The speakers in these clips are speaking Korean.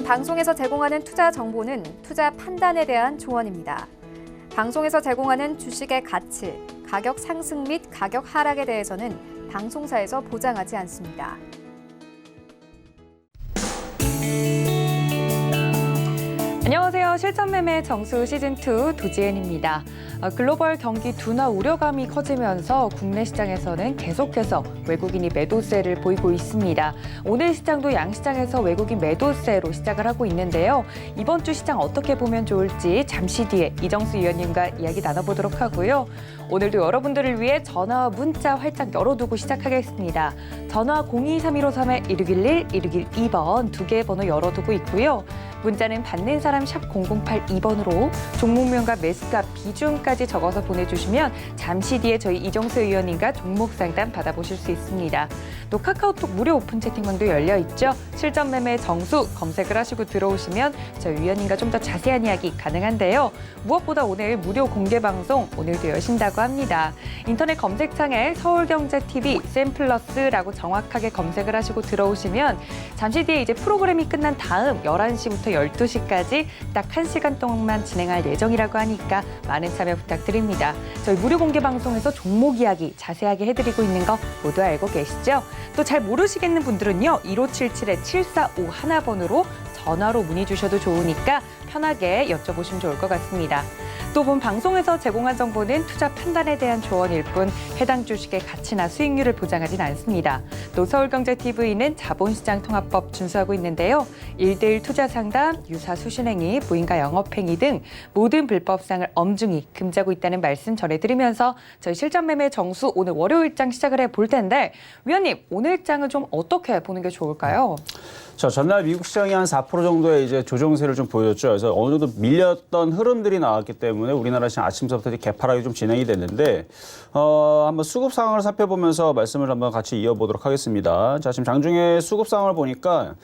방송에서 제공하는 투자 정보는 투자 판단에 대한 조언입니다. 방송에서 제공하는 주식의 가치, 가격 상승 및 가격 하락에 대해서는 방송사에서 보장하지 않습니다. 안녕하세요. 실전매매 정수 시즌2 도지엔입니다. 글로벌 경기 둔화 우려감이 커지면서 국내 시장에서는 계속해서 외국인이 매도세를 보이고 있습니다. 오늘 시장도 양시장에서 외국인 매도세로 시작을 하고 있는데요. 이번 주 시장 어떻게 보면 좋을지 잠시 뒤에 이정수 위원님과 이야기 나눠보도록 하고요. 오늘도 여러분들을 위해 전화와 문자 활짝 열어두고 시작하겠습니다. 전화 023153-1611, 1612번 두 개의 번호 열어두고 있고요. 문자는 받는 사람 샵 0082번으로 종목명과 매수가 비중까지 적어서 보내주시면 잠시 뒤에 저희 이정수 위원님과 종목 상담 받아보실 수 있습니다. 또 카카오톡 무료 오픈 채팅방도 열려있죠. 실전 매매 정수 검색을 하시고 들어오시면 저희 위원님과 좀 더 자세한 이야기 가능한데요. 무엇보다 오늘 무료 공개 방송 오늘도 여신다고 합니다. 인터넷 검색창에 서울경제TV 샘플러스라고 정확하게 검색을 하시고 들어오시면 잠시 뒤에 이제 프로그램이 끝난 다음 11시부터 12시까지 딱 1시간 동안 진행할 예정이라고 하니까 많은 참여 부탁드립니다. 저희 무료 공개 방송에서 종목 이야기 자세하게 해드리고 있는 거 모두 알고 계시죠? 또 잘 모르시겠는 분들은요. 1577-7451번으로 전화로 문의 주셔도 좋으니까 편하게 여쭤보시면 좋을 것 같습니다. 또 본 방송에서 제공한 정보는 투자 판단에 대한 조언일 뿐 해당 주식의 가치나 수익률을 보장하진 않습니다. 또 서울경제TV는 자본시장통합법 준수하고 있는데요. 1:1 투자 상담, 유사 수신행위, 무인가 영업행위 등 모든 불법상을 엄중히 금지하고 있다는 말씀 전해드리면서 저희 실전매매 정수 오늘 월요일장 시작을 해볼 텐데 위원님, 오늘장은 좀 어떻게 보는 게 좋을까요? 전날 미국 시장이 한 4% 정도의 이제 조정세를 좀 보였죠. 그래서 어느 정도 밀렸던 흐름들이 나왔기 때문에 우리나라 시장 아침서부터 개파락이 좀 진행이 됐는데, 한번 수급 상황을 살펴보면서 말씀을 한번 같이 이어보도록 하겠습니다. 자, 지금 장중에 수급 상황을 보니까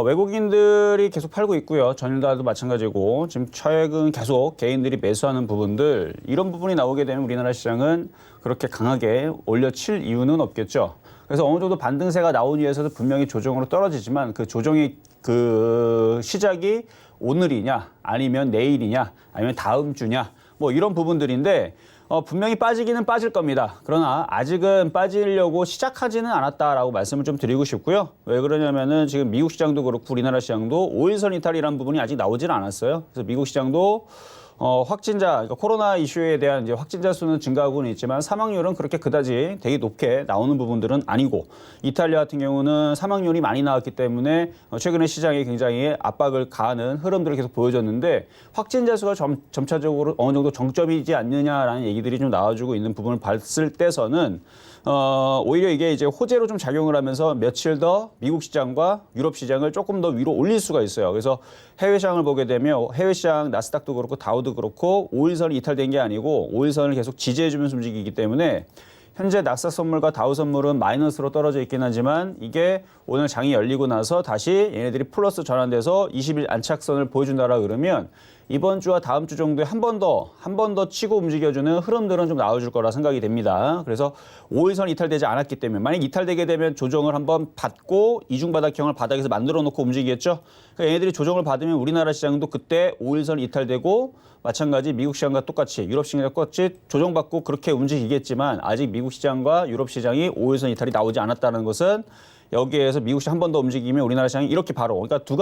외국인들이 계속 팔고 있고요. 전일날도 마찬가지고 지금 최근 계속 개인들이 매수하는 부분들, 이런 부분이 나오게 되면 우리나라 시장은 그렇게 강하게 올려칠 이유는 없겠죠. 그래서 어느 정도 반등세가 나온 이유에서도 분명히 조정으로 떨어지지만 그 조정의 그 시작이 오늘이냐 아니면 내일이냐 아니면 다음 주냐 뭐 이런 부분들인데 분명히 빠지기는 빠질 겁니다. 그러나 아직은 빠지려고 시작하지는 않았다라고 말씀을 좀 드리고 싶고요. 왜 그러냐면은 지금 미국 시장도 그렇고 우리나라 시장도 5일선 이탈이라는 부분이 아직 나오지는 않았어요. 그래서 미국 시장도 확진자, 그러니까 코로나 이슈에 대한 이제 확진자 수는 증가하고는 있지만 사망률은 그렇게 그다지 되게 높게 나오는 부분들은 아니고, 이탈리아 같은 경우는 사망률이 많이 나왔기 때문에 최근에 시장에 굉장히 압박을 가하는 흐름들을 계속 보여줬는데, 확진자 수가 점차적으로 어느 정도 정점이지 않느냐라는 얘기들이 좀 나와주고 있는 부분을 봤을 때서는 오히려 이게 이제 호재로 좀 작용을 하면서 며칠 더 미국 시장과 유럽 시장을 조금 더 위로 올릴 수가 있어요. 그래서 해외 시장을 보게 되면 해외 시장 나스닥도 그렇고 다우도 그렇고 5일선이 이탈된 게 아니고 5일선을 계속 지지해주면서 움직이기 때문에 현재 낙스닥 선물과 다우 선물은 마이너스로 떨어져 있긴 하지만 이게 오늘 장이 열리고 나서 다시 얘네들이 플러스 전환돼서 20일 안착선을 보여준다라 그러면 이번 주와 다음 주 정도에 한 번 더 치고 움직여주는 흐름들은 좀 나와줄 거라 생각이 됩니다. 그래서 5일선 이탈되지 않았기 때문에 만약 이탈되게 되면 조정을 한번 받고 이중바닥형을 바닥에서 만들어 놓고 움직이겠죠. 그러니까 얘네들이 조정을 받으면 우리나라 시장도 그때 5일선 이탈되고 마찬가지 미국 시장과 똑같이 유럽 시장과 똑같이 조정받고 그렇게 움직이겠지만 아직 미국 시장과 유럽 시장이 5일선 이탈이 나오지 않았다는 것은 여기에서 미국 시장 한 번 더 움직이면 우리나라 시장이 이렇게 바로, 그러니까 두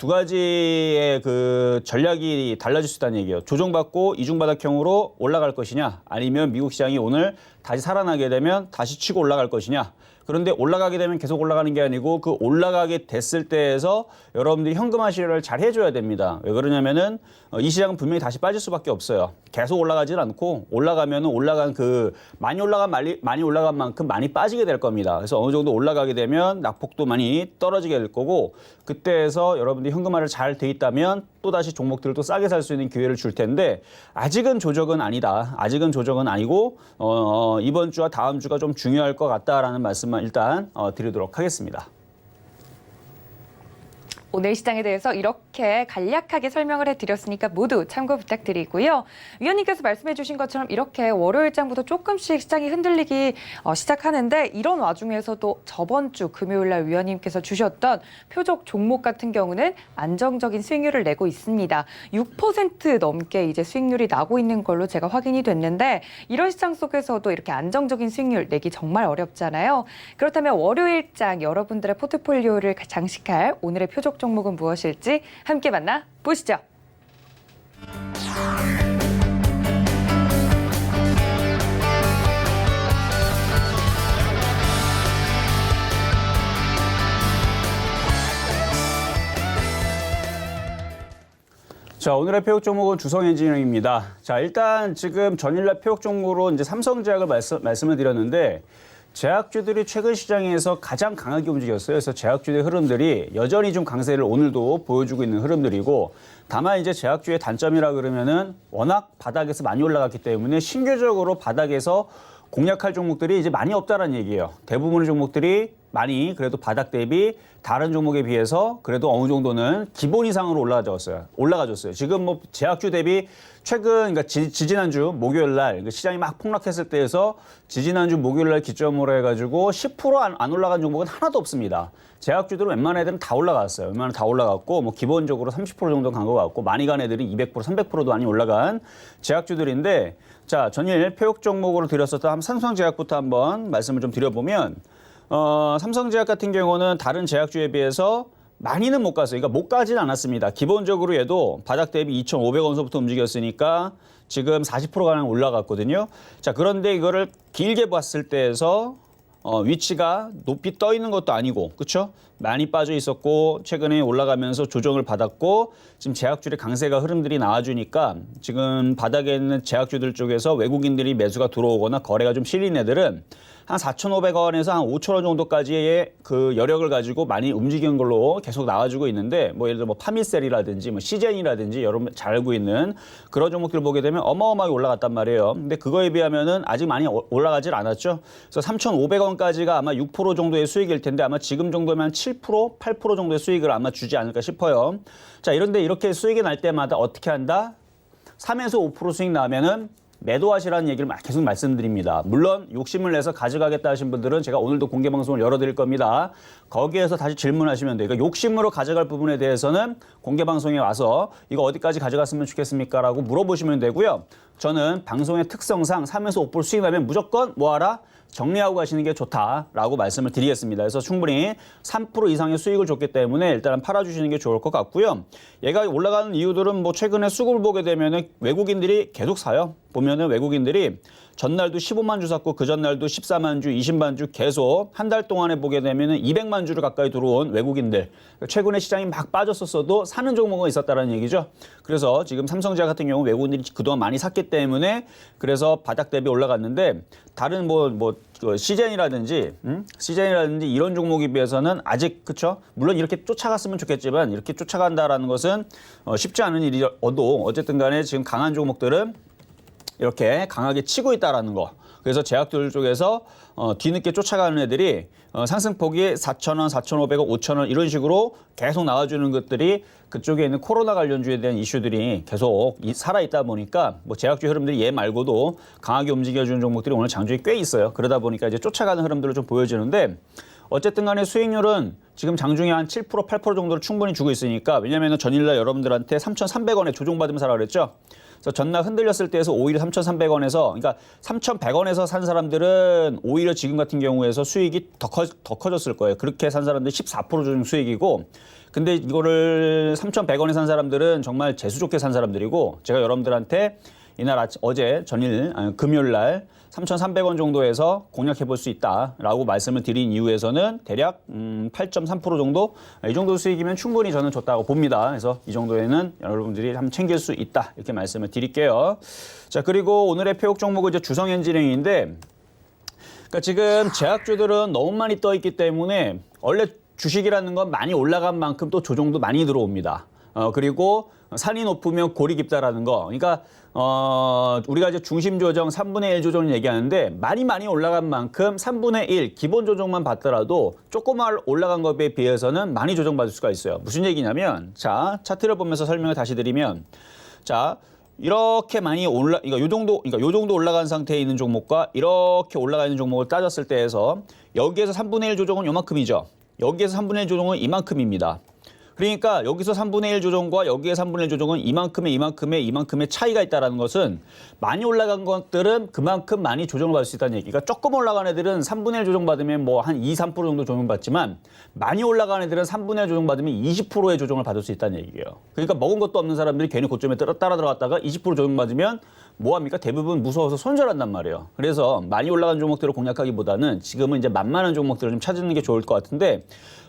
가지의 그 전략이 달라질 수 있다는 얘기예요. 조정받고 이중바닥형으로 올라갈 것이냐 아니면 미국 시장이 오늘 다시 살아나게 되면 다시 치고 올라갈 것이냐. 그런데 올라가게 되면 계속 올라가는 게 아니고 그 올라가게 됐을 때에서 여러분들이 현금화 실현을 잘 해줘야 됩니다. 왜 그러냐면은 이 시장은 분명히 다시 빠질 수밖에 없어요. 계속 올라가진 않고 올라가면은 많이 올라간 만큼 많이 빠지게 될 겁니다. 그래서 어느 정도 올라가게 되면 낙폭도 많이 떨어지게 될 거고 그때에서 여러분들이 현금화를 잘 돼 있다면 또 다시 종목들을 또 싸게 살 수 있는 기회를 줄 텐데 아직은 조정은 아니다. 아직은 조정은 아니고 이번 주와 다음 주가 좀 중요할 것 같다라는 말씀만 일단 드리도록 하겠습니다. 오늘 시장에 대해서 이렇게 간략하게 설명을 해드렸으니까 모두 참고 부탁드리고요. 위원님께서 말씀해 주신 것처럼 이렇게 월요일장부터 조금씩 시장이 흔들리기 시작하는데 이런 와중에서도 저번 주 금요일 날 위원님께서 주셨던 표적 종목 같은 경우는 안정적인 수익률을 내고 있습니다. 6% 넘게 이제 수익률이 나고 있는 걸로 제가 확인이 됐는데 이런 시장 속에서도 이렇게 안정적인 수익률 내기 정말 어렵잖아요. 그렇다면 월요일장 여러분들의 포트폴리오를 장식할 오늘의 표적 종목은 무엇일지 함께 만나 보시죠. 자, 오늘의 표적 종목은 주성엔지니어링입니다. 자, 일단 지금 전일날 표적 종목으로 이제 삼성제약을 말씀을 드렸는데 제약주들이 최근 시장에서 가장 강하게 움직였어요. 그래서 제약주의 흐름들이 여전히 좀 강세를 오늘도 보여주고 있는 흐름들이고, 다만 이제 제약주의 단점이라 그러면은 워낙 바닥에서 많이 올라갔기 때문에 신규적으로 바닥에서 공략할 종목들이 이제 많이 없다라는 얘기예요. 대부분의 종목들이 많이 그래도 바닥 대비 다른 종목에 비해서 그래도 어느 정도는 기본 이상으로 올라가졌어요. 지금 뭐 제약주 대비 최근, 그러니까 지지난주 목요일 날 시장이 막 폭락했을 때에서 지지난주 목요일 날 기점으로 해가지고 10% 안 올라간 종목은 하나도 없습니다. 제약주들은 웬만한 애들은 다 올라갔어요. 웬만한 다 올라갔고, 뭐 기본적으로 30% 정도 간 것 같고, 많이 간 애들이 200%, 300%도 많이 올라간 제약주들인데, 자, 전일 표적 종목으로 드렸었던 삼성제약부터 한번 말씀을 좀 드려보면, 삼성제약 같은 경우는 다른 제약주에 비해서 많이는 못 갔어요. 그러니까 못 가진 않았습니다. 기본적으로 얘도 바닥 대비 2,500원서부터 움직였으니까 지금 40%가량 올라갔거든요. 자, 그런데 이거를 길게 봤을 때에서 위치가 높이 떠 있는 것도 아니고, 그렇죠? 많이 빠져 있었고 최근에 올라가면서 조정을 받았고, 지금 제약주의 강세가 흐름들이 나와주니까 지금 바닥에 있는 제약주들 쪽에서 외국인들이 매수가 들어오거나 거래가 좀 실린 애들은 한 4,500원에서 한 5,000원 정도까지의 그 여력을 가지고 많이 움직이는 걸로 계속 나와주고 있는데, 뭐 예를 들어 뭐 파미셀이라든지 뭐 시젠이라든지 여러분 잘 알고 있는 그런 종목들 보게 되면 어마어마하게 올라갔단 말이에요. 근데 그거에 비하면은 아직 많이 올라가질 않았죠. 그래서 3,500원까지가 아마 6% 정도의 수익일 텐데 아마 지금 정도면 7%, 8% 정도의 수익을 아마 주지 않을까 싶어요. 자, 이런데 이렇게 수익이 날 때마다 어떻게 한다? 3에서 5% 수익 나면은 매도하시라는 얘기를 계속 말씀드립니다. 물론 욕심을 내서 가져가겠다 하신 분들은 제가 오늘도 공개 방송을 열어드릴 겁니다. 거기에서 다시 질문하시면 돼요. 그러니까 욕심으로 가져갈 부분에 대해서는 공개 방송에 와서 이거 어디까지 가져갔으면 좋겠습니까? 라고 물어보시면 되고요. 저는 방송의 특성상 3에서 5% 수익 나면 무조건 뭐하라? 정리하고 가시는 게 좋다라고 말씀을 드리겠습니다. 그래서 충분히 3% 이상의 수익을 줬기 때문에 일단은 팔아주시는 게 좋을 것 같고요. 얘가 올라가는 이유들은 뭐 최근에 수급을 보게 되면은 외국인들이 계속 사요. 보면은 외국인들이 전날도 15만 주 샀고 그 전날도 14만 주, 20만 주 계속 한 달 동안에 보게 되면은 200만 주를 가까이 들어온 외국인들. 최근에 시장이 막 빠졌었어도 사는 종목은 있었다는 얘기죠. 그래서 지금 삼성제약 같은 경우 외국인들이 그동안 많이 샀기 때문에 그래서 바닥 대비 올라갔는데, 다른 시젠이라든지 이런 종목에 비해서는 아직, 그렇죠? 물론 이렇게 쫓아갔으면 좋겠지만 이렇게 쫓아간다라는 것은 쉽지 않은 일이어도 어쨌든 간에 지금 강한 종목들은 이렇게 강하게 치고 있다라는 거. 그래서 제약들 쪽에서 뒤늦게 쫓아가는 애들이 상승폭이 4,000원, 4,500원, 5,000원 이런 식으로 계속 나와주는 것들이 그쪽에 있는 코로나 관련주에 대한 이슈들이 계속 살아있다 보니까 뭐 제약주 흐름들이 얘 말고도 강하게 움직여주는 종목들이 오늘 장중에 꽤 있어요. 그러다 보니까 이제 쫓아가는 흐름들을 좀 보여지는데, 어쨌든 간에 수익률은 지금 장중에 한 7%, 8% 정도를 충분히 주고 있으니까, 왜냐면은 전일날 여러분들한테 3,300원에 조종받으면 사라 그랬죠? 그래서 전날 흔들렸을 때에서 오히려 3,300원에서, 그러니까 3,100원에서 산 사람들은 오히려 지금 같은 경우에서 수익이 더 커졌을 거예요. 그렇게 산 사람들이 14% 조정 수익이고, 근데 이거를 3,100원에 산 사람들은 정말 재수 좋게 산 사람들이고, 제가 여러분들한테 이날 금요일 날 3,300원 정도에서 공략해 볼 수 있다라고 말씀을 드린 이유에서는 대략 8.3% 정도, 이 정도 수익이면 충분히 저는 좋다고 봅니다. 그래서 이 정도에는 여러분들이 한번 챙길 수 있다, 이렇게 말씀을 드릴게요. 자, 그리고 오늘의 표적 종목은 이제 주성엔지니어링인데, 그러니까 지금 제약주들은 너무 많이 떠 있기 때문에 원래 주식이라는 건 많이 올라간 만큼 또 조정도 많이 들어옵니다. 그리고 산이 높으면 골이 깊다라는 거. 그러니까 우리가 이제 중심 조정 3분의 1 조정을 얘기하는데 많이 올라간 만큼 3분의 1 기본 조정만 받더라도 조금만 올라간 것에 비해서는 많이 조정받을 수가 있어요. 무슨 얘기냐면 자, 차트를 보면서 설명을 다시 드리면 자, 이렇게 많이 그러니까 요 정도 올라간 상태에 있는 종목과 이렇게 올라가 있는 종목을 따졌을 때에서 여기에서 3분의 1 조정은 요만큼이죠. 여기에서 3분의 1 조정은 이만큼입니다. 그러니까 여기서 3분의 1 조정과 여기에 3분의 1 조정은 이만큼의 차이가 있다는 것은 많이 올라간 것들은 그만큼 많이 조정을 받을 수 있다는 얘기가 조금 올라간 애들은 3분의 1 조정 받으면 뭐 한 2, 3% 정도 조정 받지만 많이 올라간 애들은 3분의 1 조정 받으면 20%의 조정을 받을 수 있다는 얘기예요. 그러니까 먹은 것도 없는 사람들이 괜히 고점에 따라 들어갔다가 20% 조정 받으면 뭐합니까? 대부분 무서워서 손절한단 말이에요. 그래서 많이 올라간 종목들을 공략하기보다는 지금은 이제 만만한 종목들을 좀 찾는 게 좋을 것 같은데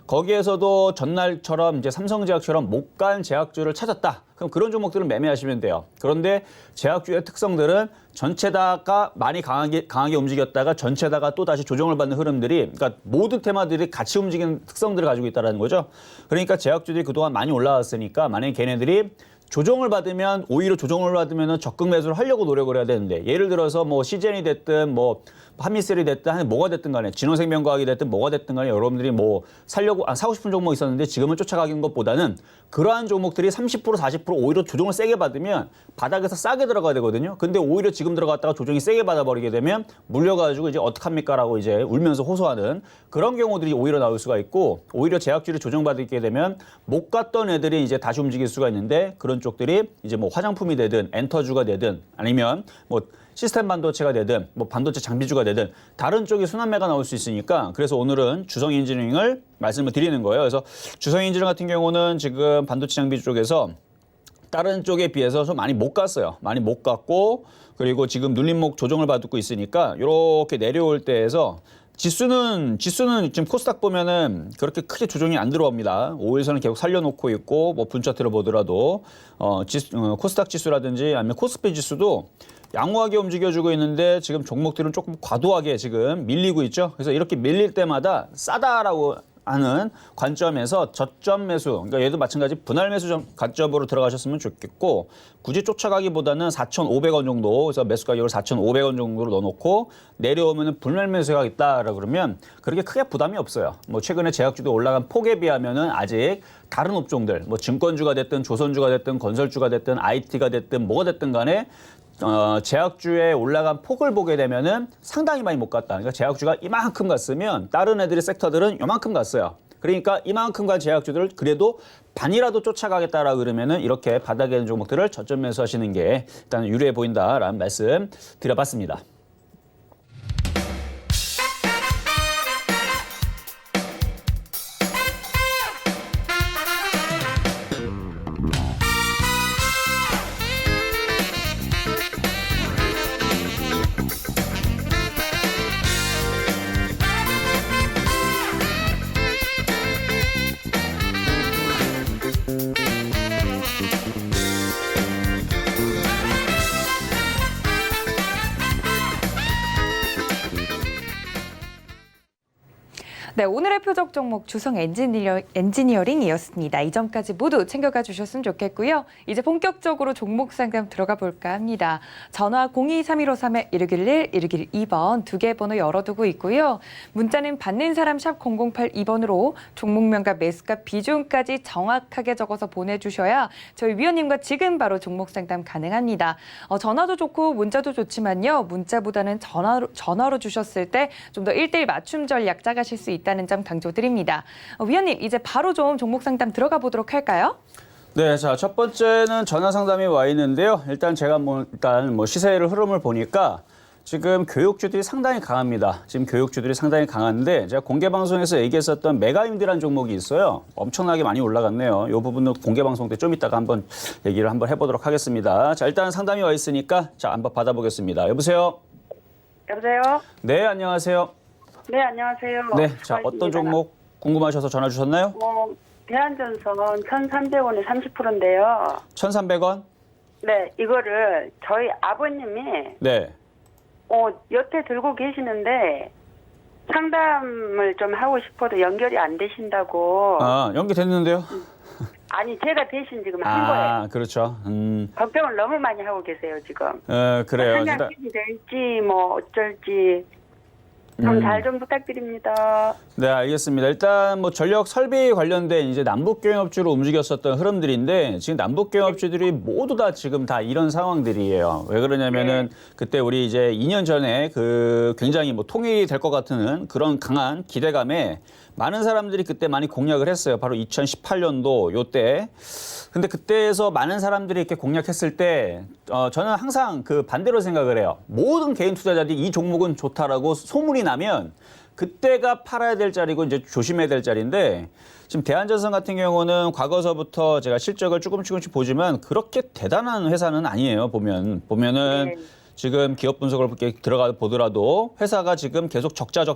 거기에서도 전날처럼 이제 삼성제약처럼 못 간 제약주를 찾았다. 그럼 그런 종목들은 매매하시면 돼요. 그런데 제약주의 특성들은 전체다가 많이 강하게 움직였다가 전체다가 또 다시 조정을 받는 흐름들이 그러니까 모든 테마들이 같이 움직이는 특성들을 가지고 있다는 거죠. 그러니까 제약주들이 그동안 많이 올라왔으니까 만약에 걔네들이 조정을 받으면 오히려 조정을 받으면 적극 매수를 하려고 노력을 해야 되는데 예를 들어서 뭐 시젠이 됐든 뭐 한미셀이 됐든 뭐가 됐든 간에 진원생명과학이 됐든 뭐가 됐든 간에 여러분들이 뭐 사고 싶은 종목 있었는데 지금은 쫓아가는 것보다는 그러한 종목들이 30% 40% 오히려 조정을 세게 받으면 바닥에서 싸게 들어가야 되거든요. 근데 오히려 지금 들어갔다가 조정이 세게 받아버리게 되면 물려가지고 이제 어떡합니까라고 이제 울면서 호소하는 그런 경우들이 오히려 나올 수가 있고 오히려 제약주를 조정받게 되면 못 갔던 애들이 이제 다시 움직일 수가 있는데 그런 쪽들이 이제 뭐 화장품이 되든 엔터주가 되든 아니면 뭐 시스템 반도체가 되든 뭐 반도체 장비주가 되든 다른 쪽이 순환매가 나올 수 있으니까 그래서 오늘은 주성 엔지니어링을 말씀을 드리는 거예요. 그래서 주성 엔지니어링 같은 경우는 지금 반도체 장비 쪽에서 다른 쪽에 비해서 좀 많이 못 갔어요. 많이 못 갔고 그리고 지금 눌림목 조정을 받고 있으니까 이렇게 내려올 때에서 지수는 지금 코스닥 보면은 그렇게 크게 조정이 안 들어옵니다. 5일선을 계속 살려놓고 있고 뭐 분차트를 보더라도 코스닥 지수라든지 아니면 코스피 지수도 양호하게 움직여주고 있는데 지금 종목들은 조금 과도하게 지금 밀리고 있죠. 그래서 이렇게 밀릴 때마다 싸다라고 하는 관점에서 저점 매수, 그러니까 얘도 마찬가지 분할 매수 관점으로 들어가셨으면 좋겠고 굳이 쫓아가기보다는 4,500원 정도, 그래서 매수 가격을 4,500원 정도로 넣어놓고 내려오면은 분할 매수가 있다라고 그러면 그렇게 크게 부담이 없어요. 뭐 최근에 제약주도 올라간 폭에 비하면은 아직 다른 업종들, 뭐 증권주가 됐든 조선주가 됐든 건설주가 됐든 IT가 됐든 뭐가 됐든 간에 제약주에 올라간 폭을 보게 되면은 상당히 많이 못 갔다. 그러니까 제약주가 이만큼 갔으면 다른 애들의 섹터들은 이만큼 갔어요. 그러니까 이만큼 간 제약주들을 그래도 반이라도 쫓아가겠다라 그러면은 이렇게 바닥에 있는 종목들을 저점 매수하시는 게 일단 유리해 보인다라는 말씀 드려봤습니다. 네, 오늘의 표적 종목 주성 엔지니어링이었습니다. 이 점까지 모두 챙겨가 주셨으면 좋겠고요. 이제 본격적으로 종목 상담 들어가 볼까 합니다. 전화 023153-1611, 1612번 두 개 번호 열어두고 있고요. 문자는 받는 사람 샵 0082번으로 종목명과 매수가 비중까지 정확하게 적어서 보내주셔야 저희 위원님과 지금 바로 종목 상담 가능합니다. 전화도 좋고 문자도 좋지만요. 문자보다는 전화로 주셨을 때 좀 더 1대1 맞춤 전략 짜가실 수 있다는 점 강조드립니다. 위원님, 이제 바로 좀 종목 상담 들어가 보도록 할까요? 네, 자, 첫 번째는 전화 상담이 와 있는데요. 일단 제가 일단 시세를 흐름을 보니까 지금 교육주들이 상당히 강합니다. 지금 교육주들이 상당히 강한데 제가 공개 방송에서 얘기했었던 메가임디라는 종목이 있어요. 엄청나게 많이 올라갔네요. 이 부분은 공개 방송 때 좀 이따가 한번 얘기를 한번 해보도록 하겠습니다. 자, 일단 상담이 와 있으니까 자, 한번 받아보겠습니다. 여보세요? 여보세요? 네, 안녕하세요. 네, 안녕하세요. 네, 자, 어떤 종목 궁금하셔서 전화 주셨나요? 대한전선 1,300원에 30%인데요. 1,300원? 네, 이거를 저희 아버님이 네. 여태 들고 계시는데 상담을 좀 하고 싶어도 연결이 안 되신다고. 아, 연결됐는데요? 아니 제가 대신 지금 한 거예요. 아, 그렇죠. 걱정을 너무 많이 하고 계세요 지금. 그래요. 상향 될지 뭐 어쩔지 좀 잘 좀 부탁드립니다. 네, 알겠습니다. 일단 뭐 전력 설비 관련된 이제 남북경협주로 움직였었던 흐름들인데 지금 남북경협주들이 모두 다 지금 다 이런 상황들이에요. 왜 그러냐면은 그때 우리 이제 2년 전에 그 굉장히 뭐 통일이 될 것 같은 그런 강한 기대감에 많은 사람들이 그때 많이 공략을 했어요. 바로 2018년도 요때. 근데 그때에서 많은 사람들이 이렇게 공략했을 때 저는 항상 그 반대로 생각을 해요. 모든 개인 투자자들이 이 종목은 좋다라고 소문이 나면 그때가 팔아야 될 자리고 이제 조심해야 될 자리인데 지금 대한전선 같은 경우는 과거서부터 제가 실적을 조금씩 보지만 그렇게 대단한 회사는 아니에요. 보면은 네. 지금 기업 분석을 이렇게 들어가 보더라도 회사가 지금 계속 적자죠.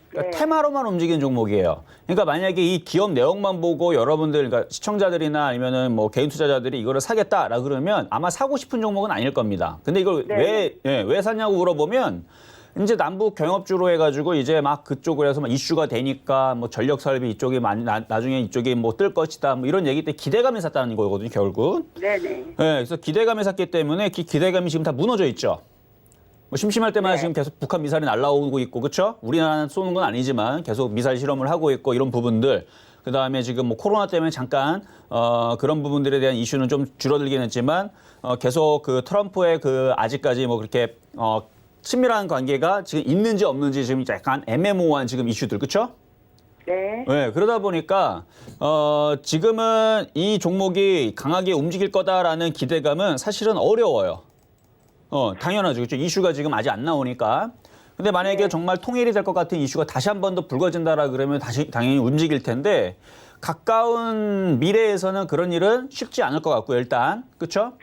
그러니까 네. 테마로만 움직이는 종목이에요. 그러니까 만약에 이 기업 내용만 보고 여러분들, 그러니까 시청자들이나 아니면은 뭐 개인 투자자들이 이거를 사겠다라 그러면 아마 사고 싶은 종목은 아닐 겁니다. 근데 이걸 네. 왜 샀냐고 물어보면 이제 남북 경협주로 해가지고 이제 막 그쪽으로 해서 막 이슈가 되니까 뭐 전력 설비 이쪽이 나중에 이쪽이 뭐 뜰 것이다 뭐 이런 얘기 때 기대감에 샀다는 거거든요, 결국. 네네. 네, 그래서 기대감에 샀기 때문에 그 기대감이 지금 다 무너져 있죠. 뭐 심심할 때마다 네. 지금 계속 북한 미사일이 날라오고 있고, 그렇죠? 우리나라는 쏘는 건 아니지만 계속 미사일 실험을 하고 있고 이런 부분들. 그다음에 지금 뭐 코로나 때문에 잠깐 그런 부분들에 대한 이슈는 좀 줄어들긴 했지만 계속 그 트럼프의 그 아직까지 뭐 그렇게 친밀한 관계가 지금 있는지 없는지 지금 약간 애매모호한 지금 이슈들, 그렇죠? 네. 네, 그러다 보니까 지금은 이 종목이 강하게 움직일 거다라는 기대감은 사실은 어려워요. 당연하죠. 그렇죠? 이슈가 지금 아직 안 나오니까. 근데 만약에 정말 통일이 될 것 같은 이슈가 다시 한 번 더 불거진다라 그러면 다시 당연히 움직일 텐데 가까운 미래에서는 그런 일은 쉽지 않을 것 같고요. 일단. 그렇죠?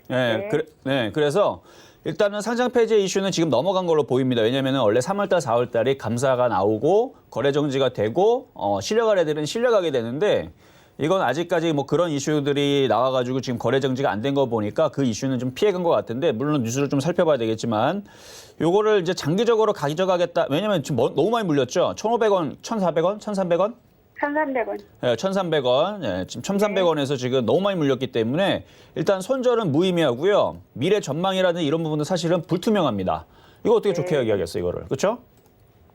네. 그래서 일단은 상장 폐지 이슈는 지금 넘어간 걸로 보입니다. 왜냐면은 원래 3월달, 4월달에 감사가 나오고 거래 정지가 되고 실려갈 애들은 실려가게 되는데 이건 아직까지 뭐 그런 이슈들이 나와가지고 지금 거래 정지가 안 된 거 보니까 그 이슈는 좀 피해간 것 같은데 물론 뉴스를 좀 살펴봐야 되겠지만 요거를 이제 장기적으로 가져가겠다. 왜냐면 지금 너무 많이 물렸죠. 1,500원, 1,400원, 1,300원? 1,300원. 네, 1,300원. 네, 지금 1,300원에서 지금 너무 많이 물렸기 때문에 일단 손절은 무의미하고요. 미래 전망이라든 이런 부분도 사실은 불투명합니다. 이거 어떻게 좋게 이야기하겠어요, 이거를. 그렇죠?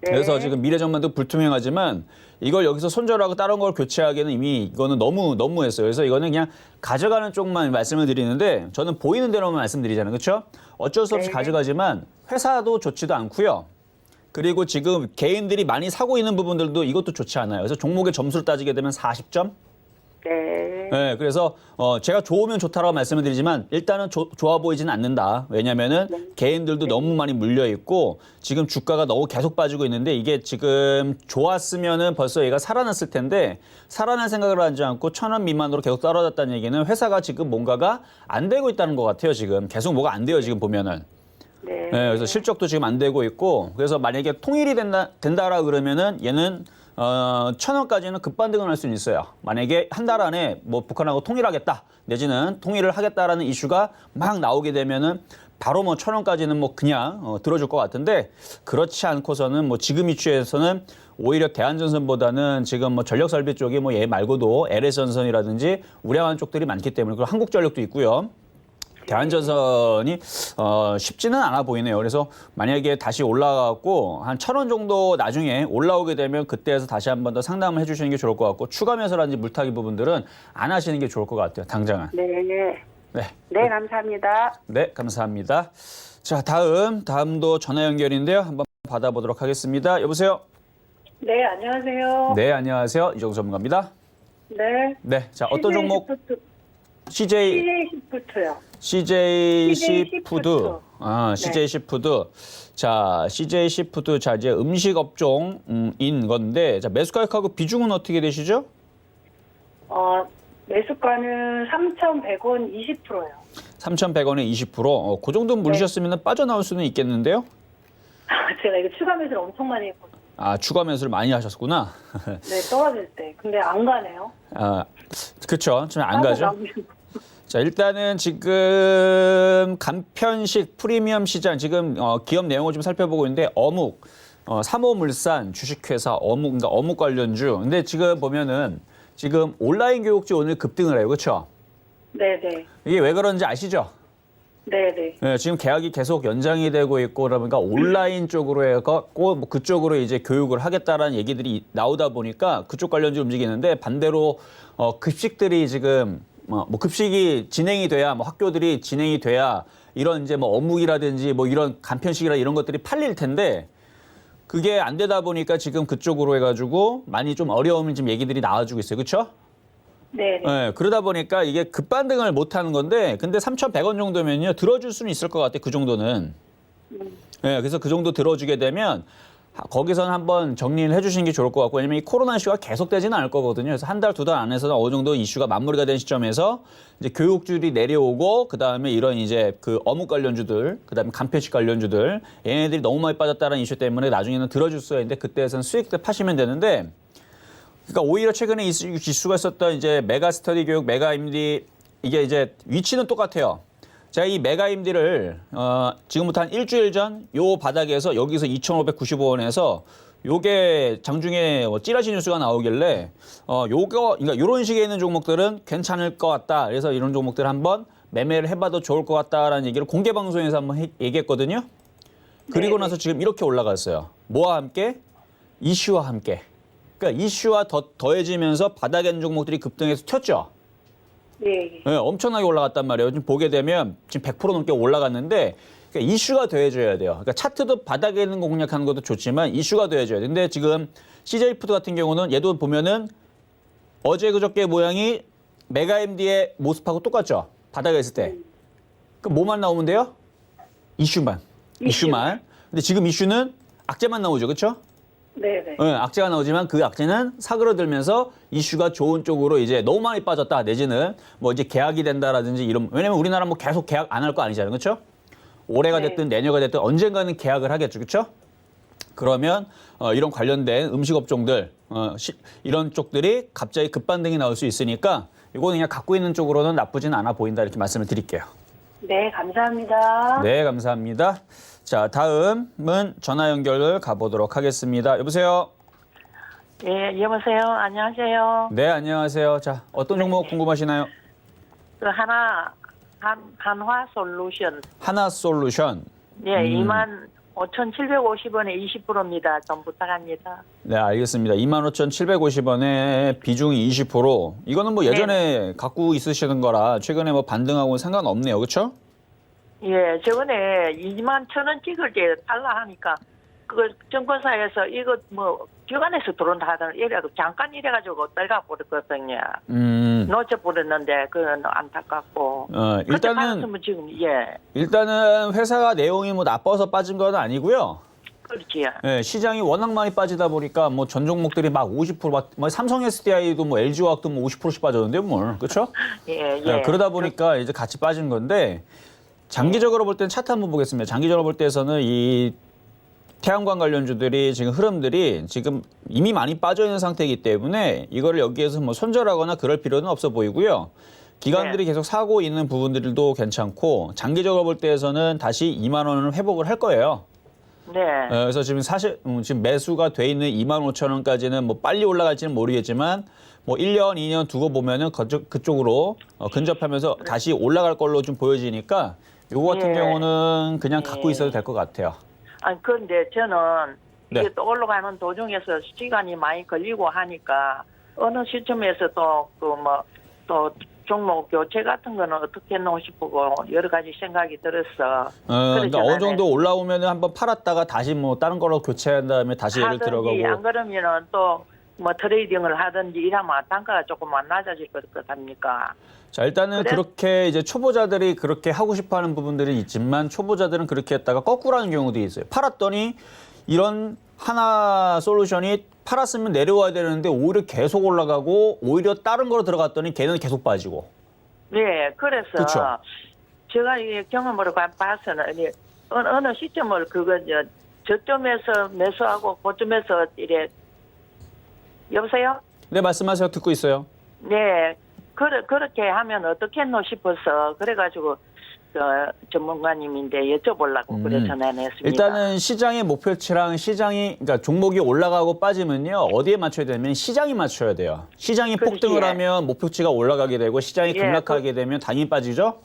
네. 그래서 지금 미래 전망도 불투명하지만 이걸 여기서 손절하고 다른 걸 교체하기에는 이미 이거는 너무했어요. 그래서 이거는 그냥 가져가는 쪽만 말씀을 드리는데 저는 보이는 대로만 말씀드리잖아요. 그렇죠? 어쩔 수 없이 네. 가져가지만 회사도 좋지도 않고요. 그리고 지금 개인들이 많이 사고 있는 부분들도 이것도 좋지 않아요. 그래서 종목의 점수를 따지게 되면 40점? 네. 네, 그래서 제가 좋으면 좋다라고 말씀을 드리지만 일단은 좋아 보이지는 않는다. 왜냐면은 개인들도 너무 많이 물려 있고 지금 주가가 너무 계속 빠지고 있는데 이게 지금 좋았으면은 벌써 얘가 살아났을 텐데 살아날 생각을 하지 않고 1,000원 미만으로 계속 떨어졌다는 얘기는 회사가 지금 뭔가가 안 되고 있다는 것 같아요. 지금 계속 뭐가 안 돼요. 지금 보면은. 네. 네, 그래서 실적도 지금 안 되고 있고 그래서 만약에 통일이 된다라 그러면은 얘는 1,000원까지는 급반등을 할 수는 있어요. 만약에 한 달 안에 뭐 북한하고 통일하겠다 내지는 통일을 하겠다라는 이슈가 막 나오게 되면은 바로 뭐 1,000원까지는 뭐 그냥 들어줄 것 같은데 그렇지 않고서는 뭐 지금 이슈에서는 오히려 대한전선보다는 지금 뭐 전력설비 쪽이 뭐 얘 말고도 LS전선이라든지 우량한 쪽들이 많기 때문에 그리고 한국전력도 있고요. 대한전선이 쉽지는 않아 보이네요. 그래서 만약에 다시 올라가고 한 1,000원 정도 나중에 올라오게 되면 그때에서 다시 한 번 더 상담을 해주시는 게 좋을 것 같고 추가 매수라든지 물타기 부분들은 안 하시는 게 좋을 것 같아요. 당장은. 네. 네. 네, 감사합니다. 네, 감사합니다. 자, 다음도 전화 연결인데요. 한번 받아보도록 하겠습니다. 여보세요? 네, 안녕하세요. 네, 안녕하세요. 이정수 전문가입니다. 네. 네, 자, 어떤 종목? CJ 시프트요. CJ CJ 시푸드. 시푸드. CJ 시푸드. 자, CJ 시푸드. 자, 이제 음식 업종인 건데, 자, 매수 가격하고 비중은 어떻게 되시죠? 매수가는 3,100원 20%요. 3,100원에 20%. 그 정도 물으셨으면 빠져나올 수는 있겠는데요? 제가 이거 추가 매수를 엄청 많이 했거든요. 추가 매수를 많이 하셨구나. 네, 떨어질 때. 근데 안 가네요. 그쵸. 지금 안 가죠. 자, 일단은 지금 간편식 프리미엄 시장 지금 기업 내용을 좀 살펴보고 있는데 삼호물산 주식회사 그러니까 어묵 관련주. 근데 지금 보면은 지금 온라인 교육지 오늘 급등을 해요. 그렇죠? 네네. 이게 왜 그런지 아시죠? 네네. 네, 지금 계약이 계속 연장이 되고 있고 그러니까 온라인 쪽으로 해갖고 뭐 그쪽으로 이제 교육을 하겠다라는 얘기들이 나오다 보니까 그쪽 관련주 움직이는데 반대로 급식들이 지금 뭐 급식이 진행이 돼야 뭐 학교들이 진행이 돼야 이런 이제 뭐 어묵이라든지 뭐 이런 간편식이라 이런 것들이 팔릴 텐데 그게 안 되다 보니까 지금 그쪽으로 해가지고 많이 좀 어려움이 지금 얘기들이 나와주고 있어요. 그렇죠? 네네. 네, 그러다 보니까 이게 급반등을 못 하는 건데, 근데 3,100원 정도면요, 들어줄 수는 있을 것 같아요, 그 정도는. 네, 그래서 그 정도 들어주게 되면, 거기서는 한번 정리를 해주시는 게 좋을 것 같고, 왜냐면 이 코로나 이슈가 계속되지는 않을 거거든요. 그래서 한 달, 두 달 안에서는 어느 정도 이슈가 마무리가 된 시점에서, 이제 교육주들이 내려오고, 그 다음에 이런 이제 그 어묵 관련주들, 그 다음에 간편식 관련주들, 얘네들이 너무 많이 빠졌다는 이슈 때문에 나중에는 들어줄 수가 있는데, 그때에서는 수익 때 파시면 되는데, 그러니까 오히려 최근에 이슈가 있었던 이제 메가 스터디 교육, 메가 임디 이게 이제 위치는 똑같아요. 제가 이 메가 임디를 지금부터 한 일주일 전 요 바닥에서 여기서 2,595원에서 요게 장중에 찌라시 뉴스가 나오길래 그러니까 요런 식에 있는 종목들은 괜찮을 것 같다. 그래서 이런 종목들 한번 매매를 해봐도 좋을 것 같다라는 얘기를 공개 방송에서 한번 얘기했거든요. 그리고 나서 지금 이렇게 올라갔어요. 뭐와 함께? 이슈와 함께. 그러니까 이슈와 더해지면서 바닥에 있는 종목들이 급등해서 튀었죠. 네. 네, 엄청나게 올라갔단 말이에요. 지금 보게 되면 지금 100% 넘게 올라갔는데 그러니까 이슈가 더해져야 돼요. 그러니까 차트도 바닥에 있는 거 공략하는 것도 좋지만 이슈가 더해져야 돼요. 근데 지금 CJ 푸드 같은 경우는 얘도 보면은 어제 그저께 모양이 메가MD의 모습하고 똑같죠. 바닥에 있을 때. 그럼 뭐만 나오면 돼요? 이슈만. 근데 지금 이슈는 악재만 나오죠. 그렇죠? 네네. 네, 악재가 나오지만 그 악재는 사그러들면서 이슈가 좋은 쪽으로 이제 너무 많이 빠졌다 내지는 뭐 이제 계약이 된다라든지 이런 왜냐면 우리나라 뭐 계속 계약 안 할 거 아니잖아요. 그렇죠? 올해가 네. 됐든 내년가 됐든 언젠가는 계약을 하겠죠. 그렇죠? 그러면 이런 관련된 음식 업종들 이런 쪽들이 갑자기 급반등이 나올 수 있으니까 이거는 그냥 갖고 있는 쪽으로는 나쁘진 않아 보인다 이렇게 말씀을 드릴게요. 네, 감사합니다. 네, 감사합니다. 자, 다음은 전화 연결을 가보도록 하겠습니다. 여보세요? 예, 여보세요. 안녕하세요. 네, 안녕하세요. 자, 어떤 종목 궁금하시나요? 그 한화 솔루션. 하나솔루션. 예, 25,750원에 20%입니다. 좀 부탁합니다. 네, 알겠습니다. 25,750원에 비중이 20%. 이거는 뭐 예전에 갖고 있으시는 거라 최근에 뭐 반등하고는 상관없네요. 그렇죠? 예, 저번에 21,000원 찍을 때 달라 하니까 그걸 증권사에서 이거 뭐 기관에서 들어온다 하더니 이래도 잠깐 이래가지고 떨가 버렸거든요. 놓쳐버렸는데 그건 안타깝고. 그때 일단은 받았으면 지금 일단은 회사가 내용이 뭐 나빠서 빠진 건 아니고요. 그렇지요. 예, 시장이 워낙 많이 빠지다 보니까 뭐 전 종목들이 막 50%, 뭐 삼성 SDI도 뭐 LG화학도 뭐 50%씩 빠졌는데요, 뭘. 그렇죠? 예. 그러다 보니까 이제 같이 빠진 건데 장기적으로 볼 때는 차트 한번 보겠습니다. 장기적으로 볼 때에서는 이 태양광 관련주들이 지금 흐름들이 지금 이미 많이 빠져 있는 상태이기 때문에 이거를 여기에서 뭐 손절하거나 그럴 필요는 없어 보이고요. 기관들이 계속 사고 있는 부분들도 괜찮고 장기적으로 볼 때에서는 다시 2만 원을 회복을 할 거예요. 네. 그래서 지금 사실 지금 매수가 돼 있는 25,000원까지는 뭐 빨리 올라갈지는 모르겠지만 뭐 1년, 2년 두고 보면은 그쪽으로 근접하면서 다시 올라갈 걸로 좀 보여지니까 요거 같은 경우는 그냥 갖고 있어도 될 것 같아요. 아니, 그런데 저는 네. 이게 또 올라가는 도중에서 시간이 많이 걸리고 하니까 어느 시점에서 또 종목 교체 같은 거는 어떻게 놓고 싶고 여러 가지 생각이 들었어. 그러니까 어느 정도 올라오면은 한번 팔았다가 다시 뭐 다른 걸로 교체한 다음에 다시 얘를 하든지 들어가고. 안 그러면은 또 뭐 트레이딩을 하든지 이러면 단가가 조금만 낮아질 것 같습니까? 자, 일단은 그렇게 이제 초보자들이 그렇게 하고 싶어 하는 부분들이 있지만 초보자들은 그렇게 했다가 거꾸로 하는 경우도 있어요. 팔았더니 이런 하나 솔루션이 팔았으면 내려와야 되는데 오히려 계속 올라가고 오히려 다른 거로 들어갔더니 걔는 계속 빠지고. 네, 그래서 그쵸. 제가 이 경험으로 봐서는 어느 시점을 저점에서 매수하고 고점에서 이래 여보세요? 네, 말씀하세요. 듣고 있어요. 네, 그렇게 하면 어떻겠노 싶어서 그래가지고 전문가님인데 여쭤보려고 그래 전화했습니다. 일단은 시장의 목표치랑 시장이 그러니까 종목이 올라가고 빠지면요. 어디에 맞춰야 되면 시장이 맞춰야 돼요. 시장이 그렇지, 폭등을 예. 하면 목표치가 올라가게 되고 시장이 예, 급락하게 되면 당연히 빠지죠.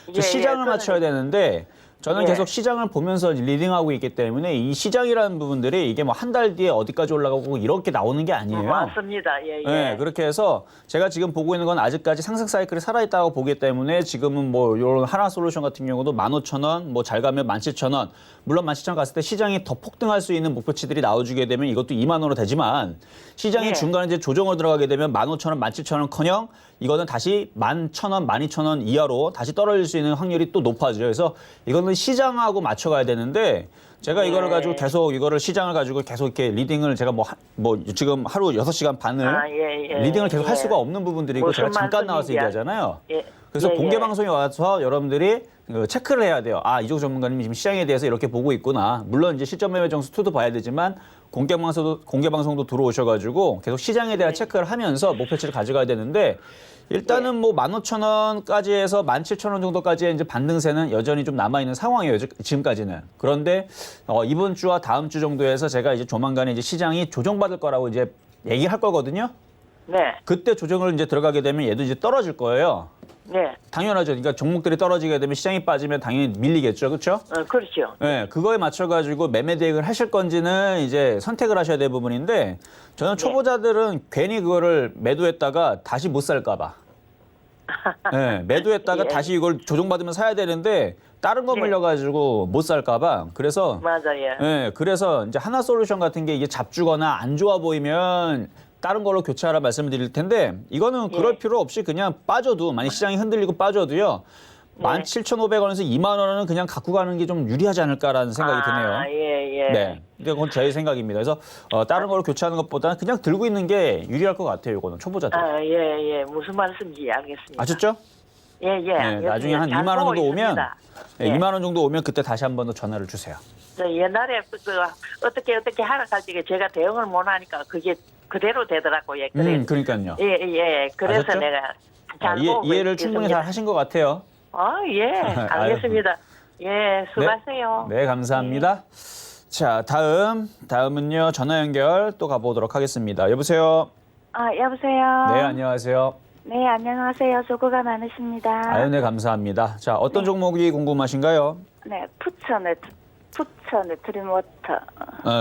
그래서 예, 시장을 그거는- 맞춰야 되는데 저는 예. 계속 시장을 보면서 리딩하고 있기 때문에 이 시장이라는 부분들이 이게 뭐 한 달 뒤에 어디까지 올라가고 이렇게 나오는 게 아니에요. 맞습니다. 예, 예. 네, 그렇게 해서 제가 지금 보고 있는 건 아직까지 상승 사이클이 살아있다고 보기 때문에 지금은 뭐 이런 하나솔루션 같은 경우도 15,000원, 뭐 잘 가면 17,000원. 물론 17,000원 갔을 때 시장이 더 폭등할 수 있는 목표치들이 나와주게 되면 이것도 2만 원으로 되지만 시장이 네. 중간에 이제 조정을 들어가게 되면 15,000원, 17,000원커녕 이거는 다시 11,000원, 12,000원 이하로 다시 떨어질 수 있는 확률이 또 높아져요. 그래서 이거는 시장하고 맞춰가야 되는데 제가 이거를 가지고 계속 이거를 시장을 가지고 계속 이렇게 리딩을 제가 뭐 지금 하루 6시간 반을 예, 예. 리딩을 계속 할 예. 수가 없는 부분들이고 무슨 제가 잠깐 나와서 말씀인지 얘기하잖아요. 예. 그래서 예, 공개 예. 방송에 와서 여러분들이 체크를 해야 돼요. 아, 이쪽 전문가님이 지금 시장에 대해서 이렇게 보고 있구나. 물론 이제 실전 매매 정수 2도 봐야 되지만 공개 방송도 들어오셔가지고 계속 시장에 대한 체크를 하면서 목표치를 가져가야 되는데 일단은 뭐 15,000원까지 해서 17,000원 정도까지의 이제 반등세는 여전히 좀 남아있는 상황이에요. 지금까지는. 그런데 이번 주와 다음 주 정도에서 제가 이제 조만간에 이제 시장이 조정받을 거라고 이제 얘기할 거거든요. 네. 그때 조정을 이제 들어가게 되면 얘도 이제 떨어질 거예요. 네. 당연하죠. 그러니까 종목들이 떨어지게 되면 시장이 빠지면 당연히 밀리겠죠. 그렇죠? 그렇죠. 네, 그거에 맞춰가지고 매매 대응을 하실 건지는 이제 선택을 하셔야 될 부분인데 저는 초보자들은 괜히 그거를 매도했다가 다시 못 살까봐. 네, 매도했다가 예. 다시 이걸 조정받으면 사야 되는데 다른 거 예. 물려가지고 못 살까봐. 그래서 맞아요. 네, 그래서 이제 하나솔루션 같은 게 이게 잡주거나 안 좋아 보이면 다른 걸로 교체하라 말씀을 드릴 텐데 이거는 그럴 예. 필요 없이 그냥 빠져도 만약 시장이 흔들리고 빠져도요. 17,500원에서 2만 원은 그냥 갖고 가는 게 좀 유리하지 않을까라는 생각이 드네요. 예, 예. 네, 근데 그건 제 생각입니다. 그래서 다른 걸로 교체하는 것보다는 그냥 들고 있는 게 유리할 것 같아요. 이거는 초보자들. 예, 예. 무슨 말씀인지 알겠습니다. 아셨죠? 예, 예. 네, 알겠습니다. 나중에 한 잘 2만 원 보고 정도 오면 있습니다. 네, 예. 2만 원 정도 오면 그때 다시 한 번 더 전화를 주세요. 저 옛날에 어떻게 하락할 때 제가 대응을 못 하니까 그게 그대로 되더라고요. 예, 그래. 그러니까요. 예, 예. 그래서 아셨죠? 내가 잘 보고 이해를 충분히 잘 있습니다. 하신 것 같아요. 예. 알겠습니다. 예, 수고하세요. 네, 감사합니다. 자, 다음은요. 전화 연결 또 가보도록 하겠습니다. 여보세요. 여보세요. 네, 안녕하세요. 네, 안녕하세요. 수고가 많으십니다. 아유, 네, 감사합니다. 자, 어떤 종목이 궁금하신가요? 네, 푸처 네트림워터.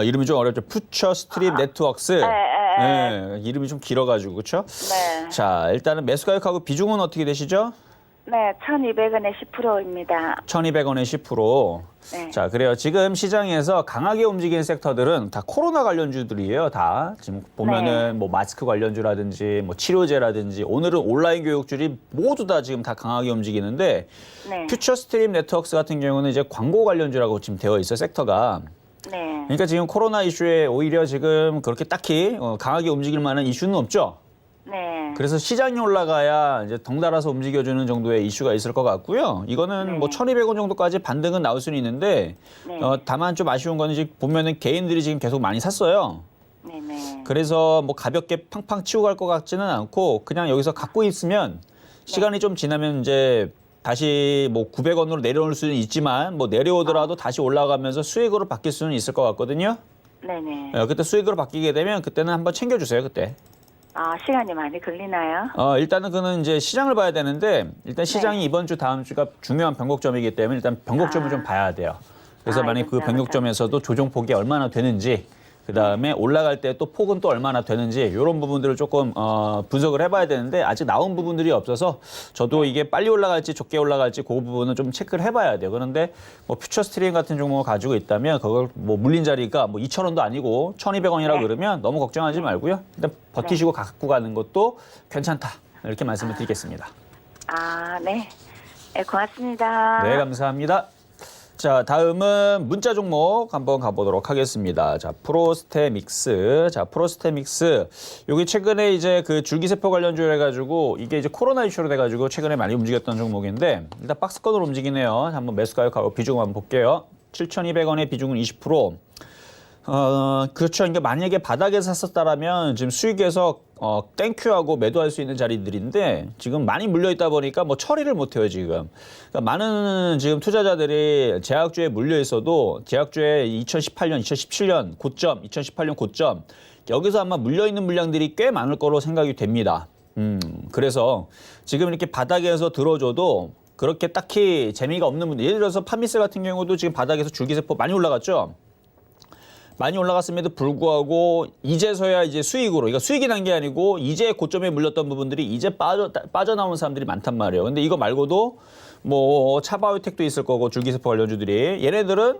이름이 좀 어렵죠. 푸처 스트립 네트워크스. 네, 이름이 좀 길어가지고, 그렇죠? 네. 자, 일단은 매수 가격하고 비중은 어떻게 되시죠? 네, 1,200원에 10%입니다. 1,200원에 10%. 네. 자, 그래요. 지금 시장에서 강하게 움직이는 섹터들은 다 코로나 관련주들이에요, 다. 지금 보면은 뭐 마스크 관련주라든지 뭐 치료제라든지 오늘은 온라인 교육주들이 모두 다 지금 다 강하게 움직이는데 네. 퓨처 스트림 네트워크스 같은 경우는 이제 광고 관련주라고 지금 되어 있어요, 섹터가. 네. 그러니까 지금 코로나 이슈에 오히려 지금 그렇게 딱히 강하게 움직일 만한 이슈는 없죠. 네. 그래서 시장이 올라가야 이제 덩달아서 움직여주는 정도의 이슈가 있을 것 같고요. 이거는 뭐 1,200원 정도까지 반등은 나올 수는 있는데 네. 다만 좀 아쉬운 거는 지금 보면은 개인들이 지금 계속 많이 샀어요. 네, 네. 그래서 뭐 가볍게 팡팡 치고 갈 것 같지는 않고 그냥 여기서 갖고 있으면 시간이 좀 지나면 이제 다시 뭐 900원으로 내려올 수는 있지만 뭐 내려오더라도 다시 올라가면서 수익으로 바뀔 수는 있을 것 같거든요. 네, 네. 그때 수익으로 바뀌게 되면 그때는 한번 챙겨주세요. 그때. 시간이 많이 걸리나요? 일단은 그는 이제 시장을 봐야 되는데 일단 시장이 이번 주 다음 주가 중요한 변곡점이기 때문에 일단 변곡점을 좀 봐야 돼요. 그래서 만약 그 이번 변곡점에서도 조정폭이 얼마나 되는지 그다음에 올라갈 때 또 폭은 또 얼마나 되는지 이런 부분들을 조금 분석을 해봐야 되는데 아직 나온 부분들이 없어서 저도 이게 빨리 올라갈지 적게 올라갈지 그 부분은 좀 체크를 해봐야 돼요. 그런데 뭐 퓨처 스트림 같은 종목을 가지고 있다면 그걸 뭐 물린 자리가 뭐 2,000원도 아니고 1,200원이라고 그러면 너무 걱정하지 말고요. 일단 버티시고 갖고 가는 것도 괜찮다 이렇게 말씀을 드리겠습니다. 네. 네, 고맙습니다. 네, 감사합니다. 자, 다음은 문자 종목 한번 가보도록 하겠습니다. 자, 프로스테믹스. 자, 프로스테믹스. 여기 최근에 이제 그 줄기세포 관련주로 해가지고 이게 이제 코로나 이슈로 돼가지고 최근에 많이 움직였던 종목인데 일단 박스권으로 움직이네요. 한번 매수 가격하고 비중 한번 볼게요. 7,200원의 비중은 20%. 그렇죠. 그러니까 만약에 바닥에서 샀었다라면 지금 수익에서 땡큐하고 매도할 수 있는 자리들인데 지금 많이 물려 있다 보니까 뭐 처리를 못 해요, 지금. 그러니까 많은 지금 투자자들이 제약주에 물려 있어도 제약주에 2018년, 2017년 고점, 2018년 고점 여기서 아마 물려 있는 물량들이 꽤 많을 거로 생각이 됩니다. 그래서 지금 이렇게 바닥에서 들어줘도 그렇게 딱히 재미가 없는 분들, 예를 들어서 파미셀 같은 경우도 지금 바닥에서 줄기세포 많이 올라갔죠. 많이 올라갔음에도 불구하고 이제서야 이제 수익으로, 그러니까 수익이 난 게 아니고 이제 고점에 물렸던 부분들이 이제 빠져나오는 사람들이 많단 말이에요. 근데 이거 말고도 뭐 차바이오텍도 있을 거고 줄기세포 관련주들이 얘네들은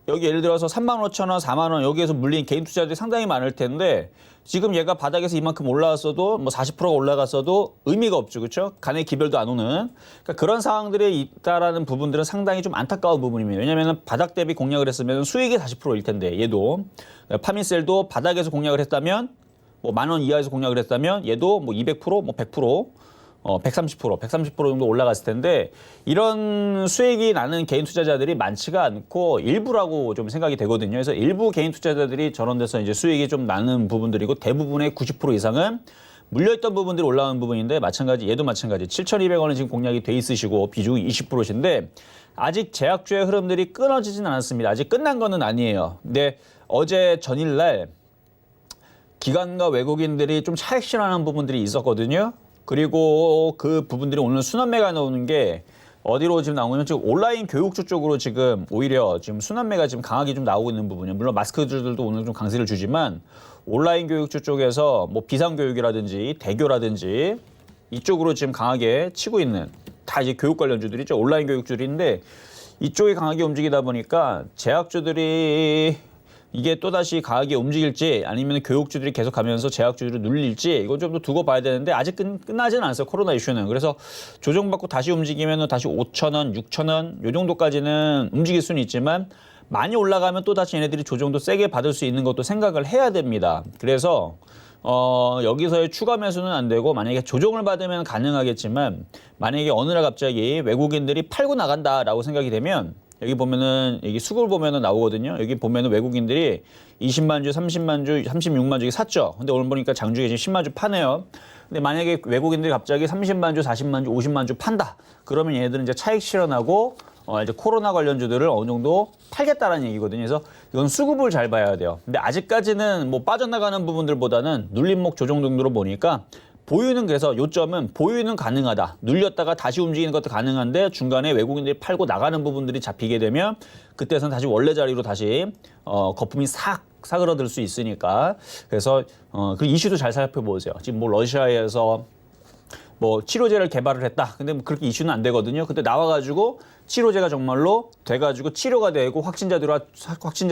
여기 예를 들어서 35,000원, 4만 원 여기에서 물린 개인 투자들이 상당히 많을 텐데 지금 얘가 바닥에서 이만큼 올라왔어도 뭐 40%가 올라갔어도 의미가 없죠. 그렇죠? 간의 기별도 안 오는. 그러니까 그런 상황들이 있다라는 부분들은 상당히 좀 안타까운 부분입니다. 왜냐하면 바닥 대비 공략을 했으면 수익이 40%일 텐데 얘도 파민셀도 바닥에서 공략을 했다면 뭐 10,000원 이하에서 공략을 했다면 얘도 뭐 200%, 뭐 100%, 130% 정도 올라갔을 텐데 이런 수익이 나는 개인 투자자들이 많지가 않고 일부라고 좀 생각이 되거든요. 그래서 일부 개인 투자자들이 저런 데서 이제 수익이 좀 나는 부분들이고 대부분의 90% 이상은 물려있던 부분들이 올라오는 부분인데 마찬가지 얘도 마찬가지 7,200원은 지금 공략이 돼 있으시고 비중이 20%신데 아직 제약주의 흐름들이 끊어지진 않았습니다. 아직 끝난 거는 아니에요. 근데 어제 전일날 기관과 외국인들이 좀 차익 실현하는 부분들이 있었거든요. 그리고 그 부분들이 오늘 순환매가 나오는 게 어디로 지금 나오냐면 지금 온라인 교육주 쪽으로 지금 오히려 지금 순환매가 지금 강하게 좀 나오고 있는 부분이에요. 물론 마스크들도 오늘 좀 강세를 주지만 온라인 교육주 쪽에서 뭐 비상교육이라든지 대교라든지 이쪽으로 지금 강하게 치고 있는 다 이제 교육 관련주들이죠. 온라인 교육주들인데 이쪽이 강하게 움직이다 보니까 제약주들이 이게 또다시 강하게 움직일지 아니면 교육주들이 계속 가면서 제약주들을 눌릴지 이건 좀 더 두고 봐야 되는데 아직 끝나지는 않았어요. 코로나 이슈는. 그래서 조정받고 다시 움직이면 다시 5,000원, 6,000원 요 정도까지는 움직일 수는 있지만 많이 올라가면 또다시 얘네들이 조정도 세게 받을 수 있는 것도 생각을 해야 됩니다. 그래서 여기서의 추가 매수는 안 되고 만약에 조정을 받으면 가능하겠지만 만약에 어느 날 갑자기 외국인들이 팔고 나간다라고 생각이 되면 여기 보면은 여기 수급을 보면은 나오거든요. 여기 보면은 외국인들이 20만 주, 30만 주, 36만 주 샀죠. 근데 오늘 보니까 장중에 지금 10만 주 파네요. 근데 만약에 외국인들이 갑자기 30만 주, 40만 주, 50만 주 판다. 그러면 얘네들은 이제 차익 실현하고 이제 코로나 관련주들을 어느 정도 팔겠다라는 얘기거든요. 그래서 이건 수급을 잘 봐야 돼요. 근데 아직까지는 뭐 빠져나가는 부분들보다는 눌림목 조정 정도로 보니까 보유는 그래서 요점은 보유는 가능하다. 눌렸다가 다시 움직이는 것도 가능한데 중간에 외국인들이 팔고 나가는 부분들이 잡히게 되면 그때선 다시 원래 자리로 다시 거품이 싹 사그러들 수 있으니까 그래서 그 이슈도 잘 살펴보세요. 지금 뭐 러시아에서 뭐 치료제를 개발을 했다. 근데 뭐 그렇게 이슈는 안 되거든요. 근데 나와가지고 치료제가 정말로 돼가지고 치료가 되고 확진자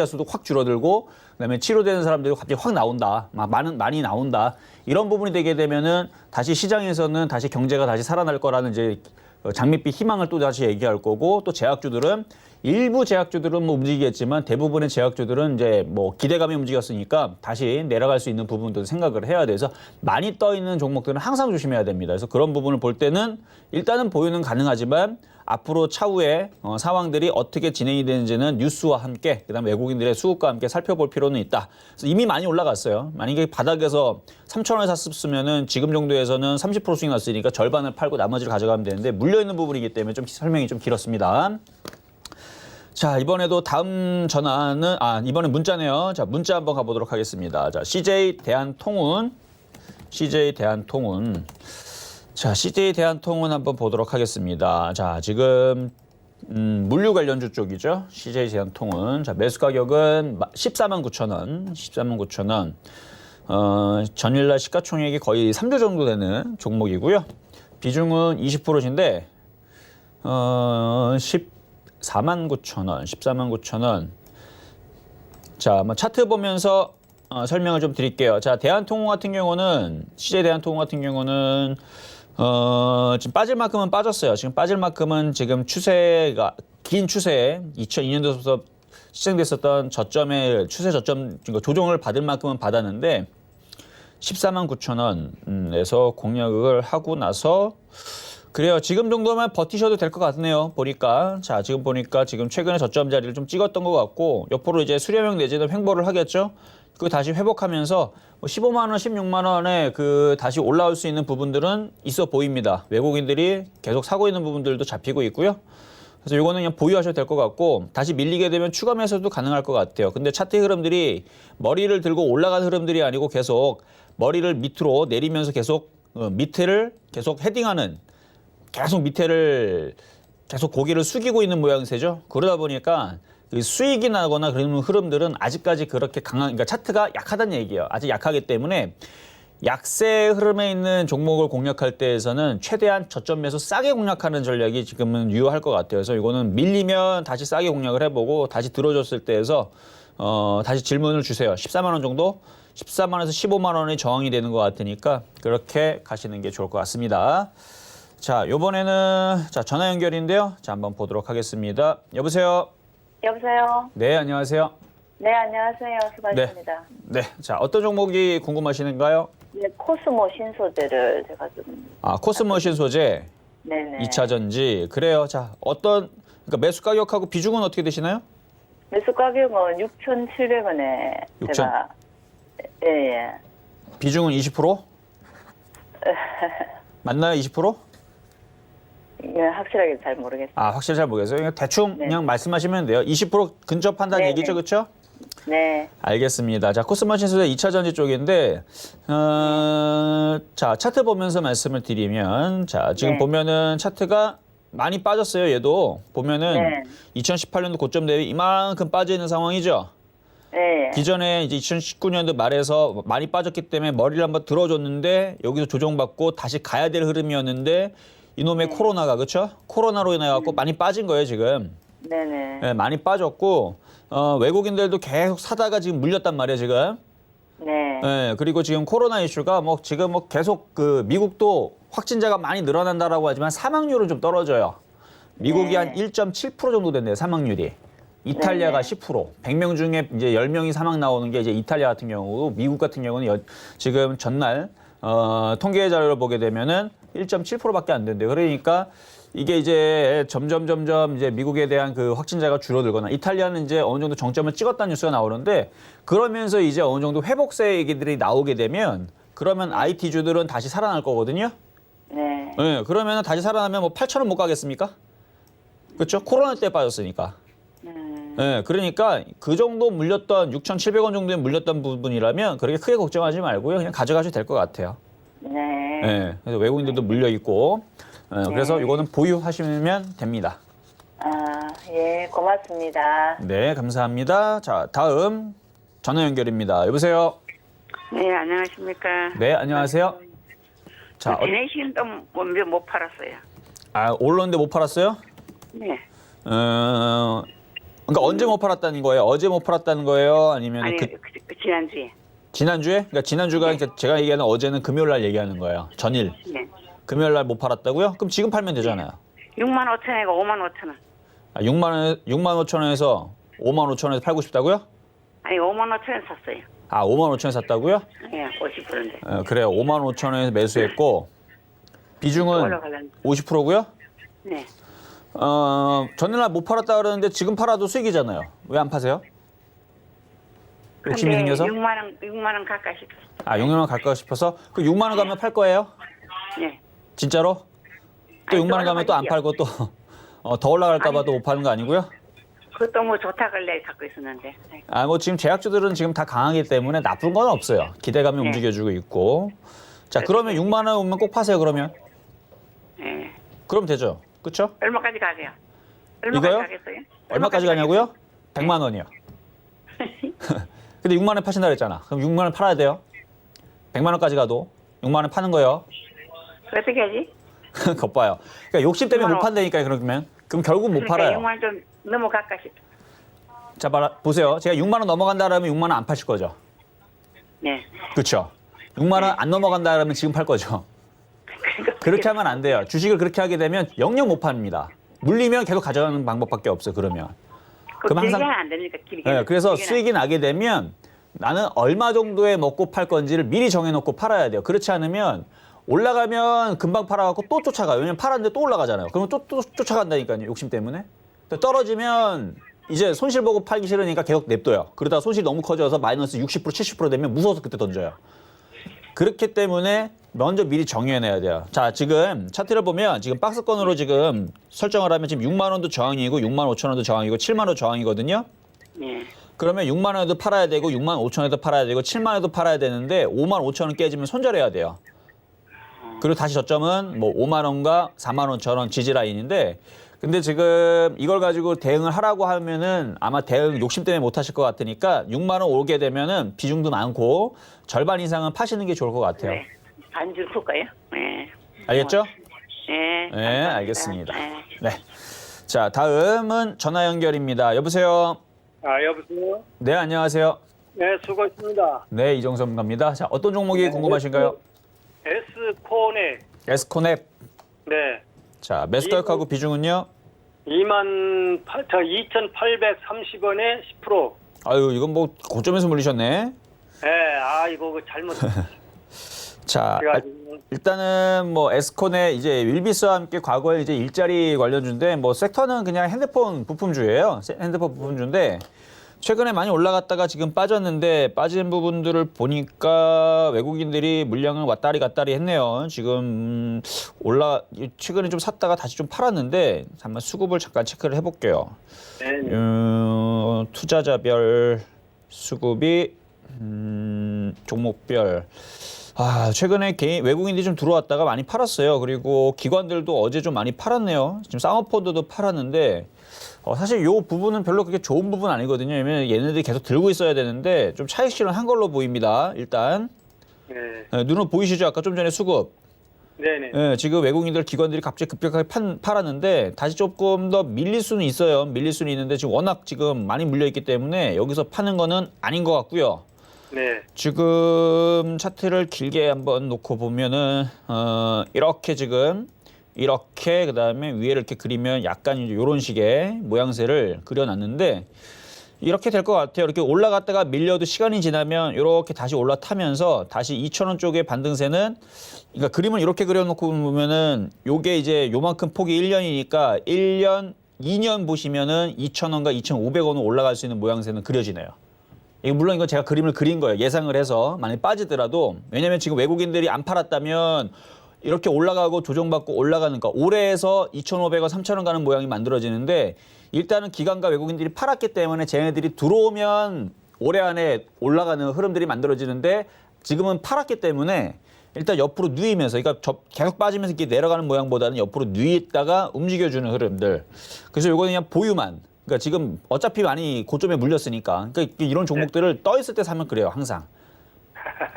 수도 확 줄어들고 그다음에 치료되는 사람들이 갑자기 확 나온다. 많이 나온다. 이런 부분이 되게 되면은 다시 시장에서는 다시 경제가 다시 살아날 거라는 이제 장밋빛 희망을 또 다시 얘기할 거고 또 제약주들은 일부 제약주들은 뭐 움직이겠지만 대부분의 제약주들은 이제 뭐 기대감이 움직였으니까 다시 내려갈 수 있는 부분도 생각을 해야 돼서 많이 떠 있는 종목들은 항상 조심해야 됩니다. 그래서 그런 부분을 볼 때는 일단은 보유는 가능하지만 앞으로 차후에 상황들이 어떻게 진행이 되는지는 뉴스와 함께 그다음에 외국인들의 수급과 함께 살펴볼 필요는 있다. 그래서 이미 많이 올라갔어요. 만약에 바닥에서 3,000원에 샀으면은 지금 정도에서는 30% 수익 났으니까 절반을 팔고 나머지를 가져가면 되는데 물려 있는 부분이기 때문에 좀 설명이 좀 길었습니다. 자, 이번에도 다음 전화는 이번에 문자네요. 자, 문자 한번 가보도록 하겠습니다. 자, CJ 대한통운. 자, CJ 대한통운 한번 보도록 하겠습니다. 자, 지금 물류 관련주 쪽이죠. CJ 대한통운. 자, 매수 가격은 149,000원. 149,000원. 전일날 시가총액이 거의 3조 정도 되는 종목이고요. 비중은 20%인데 149,000원. 149,000원. 자, 차트 보면서 설명을 좀 드릴게요. 자, 대한통운 같은 경우는 CJ 대한통운 같은 경우는 지금 빠질 만큼은 빠졌어요. 지금 빠질 만큼은 지금 추세가 긴 추세에 2002년도부터 시작됐었던 저점의 추세 저점 조정을 받을 만큼은 받았는데 149,000원에서 공략을 하고 나서 그래요. 지금 정도면 버티셔도 될 것 같네요. 보니까. 자, 지금 보니까 지금 최근에 저점 자리를 좀 찍었던 것 같고 옆으로 이제 수렴형 내지는 횡보를 하겠죠. 그 다시 회복하면서 15만 원, 16만 원에 그 다시 올라올 수 있는 부분들은 있어 보입니다. 외국인들이 계속 사고 있는 부분들도 잡히고 있고요. 그래서 이거는 그냥 보유하셔도 될 것 같고 다시 밀리게 되면 추가 매수도 가능할 것 같아요. 근데 차트 흐름들이 머리를 들고 올라가는 흐름들이 아니고 계속 머리를 밑으로 내리면서 계속 밑에를 계속 헤딩하는 계속 밑에를 계속 고개를 숙이고 있는 모양새죠. 그러다 보니까 그 수익이 나거나 그런 흐름들은 아직까지 그렇게 강한, 그러니까 차트가 약하다는 얘기예요. 아직 약하기 때문에 약세 흐름에 있는 종목을 공략할 때에서는 최대한 저점 매수 싸게 공략하는 전략이 지금은 유효할 것 같아요. 그래서 이거는 밀리면 다시 싸게 공략을 해보고 다시 들어줬을 때에서 다시 질문을 주세요. 14만 원 정도? 14만 원에서 15만 원이 저항이 되는 것 같으니까 그렇게 가시는 게 좋을 것 같습니다. 자, 요번에는 자, 전화 연결인데요. 자, 한번 보도록 하겠습니다. 여보세요? 여보세요? 네, 안녕하세요. 네, 안녕하세요. 수고하셨습니다. 네. 자, 어떤 종목이 궁금하시는가요? 네, 코스모 신소재를 제가 좀. 아, 코스머신 소재, 네네. 2차 전지. 그래요. 자, 그러니까 매수 가격하고 비중은 어떻게 되시나요? 매수 가격은 6,700원에 6,000? 제가. 예. 비중은 20%? 맞나요? 20%? 예, 확실하게 잘 모르겠어요. 아, 확실히 잘 모르겠어요. 그냥 대충 네. 그냥 말씀하시면 돼요. 20% 근접한다는 네, 얘기죠, 네. 그렇죠? 네. 알겠습니다. 자, 코스머신 소재 2차 전지 쪽인데, 자, 차트 보면서 말씀을 드리면, 자, 지금 네. 보면은 차트가 많이 빠졌어요, 얘도. 보면은 네. 2018년도 고점 대비 이만큼 빠져 있는 상황이죠. 네. 기존에 이제 2019년도 말에서 많이 빠졌기 때문에 머리를 한번 들어줬는데 여기서 조정받고 다시 가야 될 흐름이었는데 이놈의 코로나가 그렇죠? 코로나로 인해 갖고 많이 빠진 거예요, 지금. 네네. 네, 많이 빠졌고 외국인들도 계속 사다가 지금 물렸단 말이에요, 지금. 네. 네, 그리고 지금 코로나 이슈가 뭐 지금 뭐 계속 그 미국도 확진자가 많이 늘어난다라고 하지만 사망률은 좀 떨어져요. 미국이 네. 한 1.7% 정도 된대요, 사망률이. 이탈리아가 네. 10%. 100명 중에 이제 10명이 사망 나오는 게 이제 이탈리아 같은 경우고 미국 같은 경우는 지금 전날 통계 자료를 보게 되면은 1.7%밖에 안 된대요. 그러니까 이게 이제 점점 이제 미국에 대한 그 확진자가 줄어들거나 이탈리아는 이제 어느 정도 정점을 찍었다는 뉴스가 나오는데 그러면서 이제 어느 정도 회복세 얘기들이 나오게 되면 그러면 IT주들은 다시 살아날 거거든요. 네. 네, 그러면 다시 살아나면 뭐 8,000원 못 가겠습니까? 그렇죠? 코로나 때 빠졌으니까. 네, 그러니까 그 정도 물렸던 6,700원 정도에 물렸던 부분이라면 그렇게 크게 걱정하지 말고요. 그냥 가져가셔도 될 것 같아요. 네. 네, 그래서 외국인들도 물려 있고 그래서 이거는 보유하시면 됩니다. 아, 예, 고맙습니다. 네, 감사합니다. 자, 다음 전화 연결입니다. 여보세요. 네, 안녕하십니까. 네, 안녕하세요. 자, 베네시움도 못 팔았어요. 올랐는데 못 팔았어요? 네. 그러니까 언제 못 팔았다는 거예요? 어제 못 팔았다는 거예요? 아니면 아니, 지난주에. 지난주에? 그러니까 지난주가 그러니까 제가 얘기하는 어제는 금요일 날 얘기하는 거예요. 전일. 네. 금요일 날 못 팔았다고요? 그럼 지금 팔면 되잖아요. 6만 5천원이고 5만 5천원. 6만 5천 원에서 5만 5천 원에서 팔고 싶다고요? 아니, 5만 5천원 샀어요. 5만 5천 원 샀다고요? 예, 50%인데. 그래요. 5만 5천 원에서 매수했고 비중은 올라가려면. 50%고요? 네. 전날 못 팔았다 그러는데 지금 팔아도 수익이잖아요. 왜 안 파세요? 욕심이 근데 생겨서? 6만 원 가까이 싶었어요. 6만 원 갈까 싶어서? 그 6만 원 가면 팔 거예요? 네. 진짜로? 또 아니, 6만 원 가면 또 안 팔고 또 더 올라갈까 봐 또 못 파는 거 아니고요? 그것도 뭐 좋다길래 갖고 있었는데. 뭐 지금 제약주들은 지금 다 강하기 때문에 나쁜 건 없어요. 기대감이 네. 움직여주고 있고. 자, 그러면 6만 원 오면 꼭 파세요, 그러면. 네. 그럼 되죠. 그렇죠? 얼마까지 가세요? 얼마까지 이거요? 가겠어요? 얼마까지 가냐고요? 100만 원이요. 근데 6만 원 파신다 그랬잖아. 그럼 6만 원 팔아야 돼요. 100만 원까지 가도 6만 원 파는 거예요. 어떻게 하지? 것 봐요. 그러니까 욕심 때문에 6만 못 원. 판다니까요, 그러면. 그럼 결국 못 그러니까 팔아요. 6만 원 좀 넘어갈까 싶어. 자, 보세요. 제가 6만 원 넘어간다 그러면 6만 원 안 파실 거죠. 네. 그렇죠. 6만 원 안 넘어간다 그러면 지금 팔 거죠. 그러니까 그렇게 하면 안 돼요. 주식을 그렇게 하게 되면 영영 못 팝니다. 물리면 계속 가져가는 방법밖에 없어요, 그러면. 그럼 그럼 길게 항상- 하면 안 되니까 길게. 네, 그래서 길게는 수익이 나게 되면 나는 얼마 정도에 먹고 팔 건지를 미리 정해놓고 팔아야 돼요. 그렇지 않으면 올라가면 금방 팔아갖고 또 쫓아가요. 왜냐면 팔았는데 또 올라가잖아요. 그러면 또 쫓아간다니까요. 욕심 때문에. 또 떨어지면 이제 손실 보고 팔기 싫으니까 계속 냅둬요. 그러다가 손실이 너무 커져서 마이너스 60% 70% 되면 무서워서 그때 던져요. 그렇기 때문에 먼저 미리 정해놔야 돼요. 자, 지금 차트를 보면 지금 박스권으로 지금 설정을 하면 지금 6만 원도 저항이고 6만 5천 원도 저항이고 7만 원 저항이거든요. 예. 그러면 6만 원에도 팔아야 되고 6만 5천 원에도 팔아야 되고 7만 원에도 팔아야 되는데 5만 5천 원 깨지면 손절해야 돼요. 그리고 다시 저점은 뭐 5만 원과 4만 5천 원 지지 라인인데 근데 지금 이걸 가지고 대응을 하라고 하면은 아마 대응 욕심 때문에 못 하실 것 같으니까 6만 원 오게 되면은 비중도 많고 절반 이상은 파시는 게 좋을 것 같아요. 네. 반줄 풀까요? 네. 알겠죠? 네. 네, 감사합니다. 알겠습니다. 네. 네. 자, 다음은 전화 연결입니다. 여보세요? 여보세요? 네, 안녕하세요. 네, 수고했습니다. 네, 이정수 전문가입니다. 자, 어떤 종목이 궁금하신가요? S코넥. 에스코넥. 네. 자, 매수 가격하고 비중은요? 28,830원에 10%. 아유, 이건 뭐 고점에서 물리셨네. 네, 이거 잘못. 자, 그래가지고. 일단은 뭐 에스콘의 이제 윌비스와 함께 과거에 이제 일자리 관련주인데 뭐 섹터는 그냥 핸드폰 부품주예요. 핸드폰 부품주인데 최근에 많이 올라갔다가 지금 빠졌는데 빠진 부분들을 보니까 외국인들이 물량을 왔다리 갔다리 했네요. 지금 최근에 좀 샀다가 다시 좀 팔았는데 한번 수급을 잠깐 체크를 해볼게요. 네. 투자자별 수급이 종목별. 최근에 외국인들이 좀 들어왔다가 많이 팔았어요. 그리고 기관들도 어제 좀 많이 팔았네요. 지금 사모펀드도 팔았는데 사실 이 부분은 별로 그렇게 좋은 부분 아니거든요. 왜냐면 얘네들이 계속 들고 있어야 되는데 좀 차익 실현한 걸로 보입니다. 일단 네. 눈으로 보이시죠? 아까 좀 전에 수급. 네네. 네, 지금 외국인들 기관들이 갑자기 급격하게 팔았는데 다시 조금 더 밀릴 수는 있어요. 밀릴 수는 있는데 지금 워낙 지금 많이 물려 있기 때문에 여기서 파는 거는 아닌 것 같고요. 네. 지금 차트를 길게 한번 놓고 보면은 이렇게 지금 이렇게 그다음에 위에를 이렇게 그리면 약간 이제 이런 식의 모양새를 그려놨는데 이렇게 될 것 같아요. 이렇게 올라갔다가 밀려도 시간이 지나면 이렇게 다시 올라타면서 다시 2,000원 쪽의 반등세는 그러니까 그림을 이렇게 그려놓고 보면은 요게 이제 요만큼 폭이 1년이니까 1년, 2년 보시면은 2,000원과 2,500원으로 올라갈 수 있는 모양새는 그려지네요. 물론 이건 제가 그림을 그린 거예요. 예상을 해서 많이 빠지더라도 왜냐면 지금 외국인들이 안 팔았다면 이렇게 올라가고 조정받고 올라가는 거 올해에서 2,500원, 3,000원 가는 모양이 만들어지는데 일단은 기관과 외국인들이 팔았기 때문에 쟤네들이 들어오면 올해 안에 올라가는 흐름들이 만들어지는데 지금은 팔았기 때문에 일단 옆으로 누이면서 그러니까 계속 빠지면서 이렇게 내려가는 모양보다는 옆으로 누이다가 움직여주는 흐름들. 그래서 요거는 그냥 보유만. 그러니까 지금 어차피 많이 고점에 물렸으니까 그러니까 이런 종목들을 떠 있을 때 사면 그래요 항상.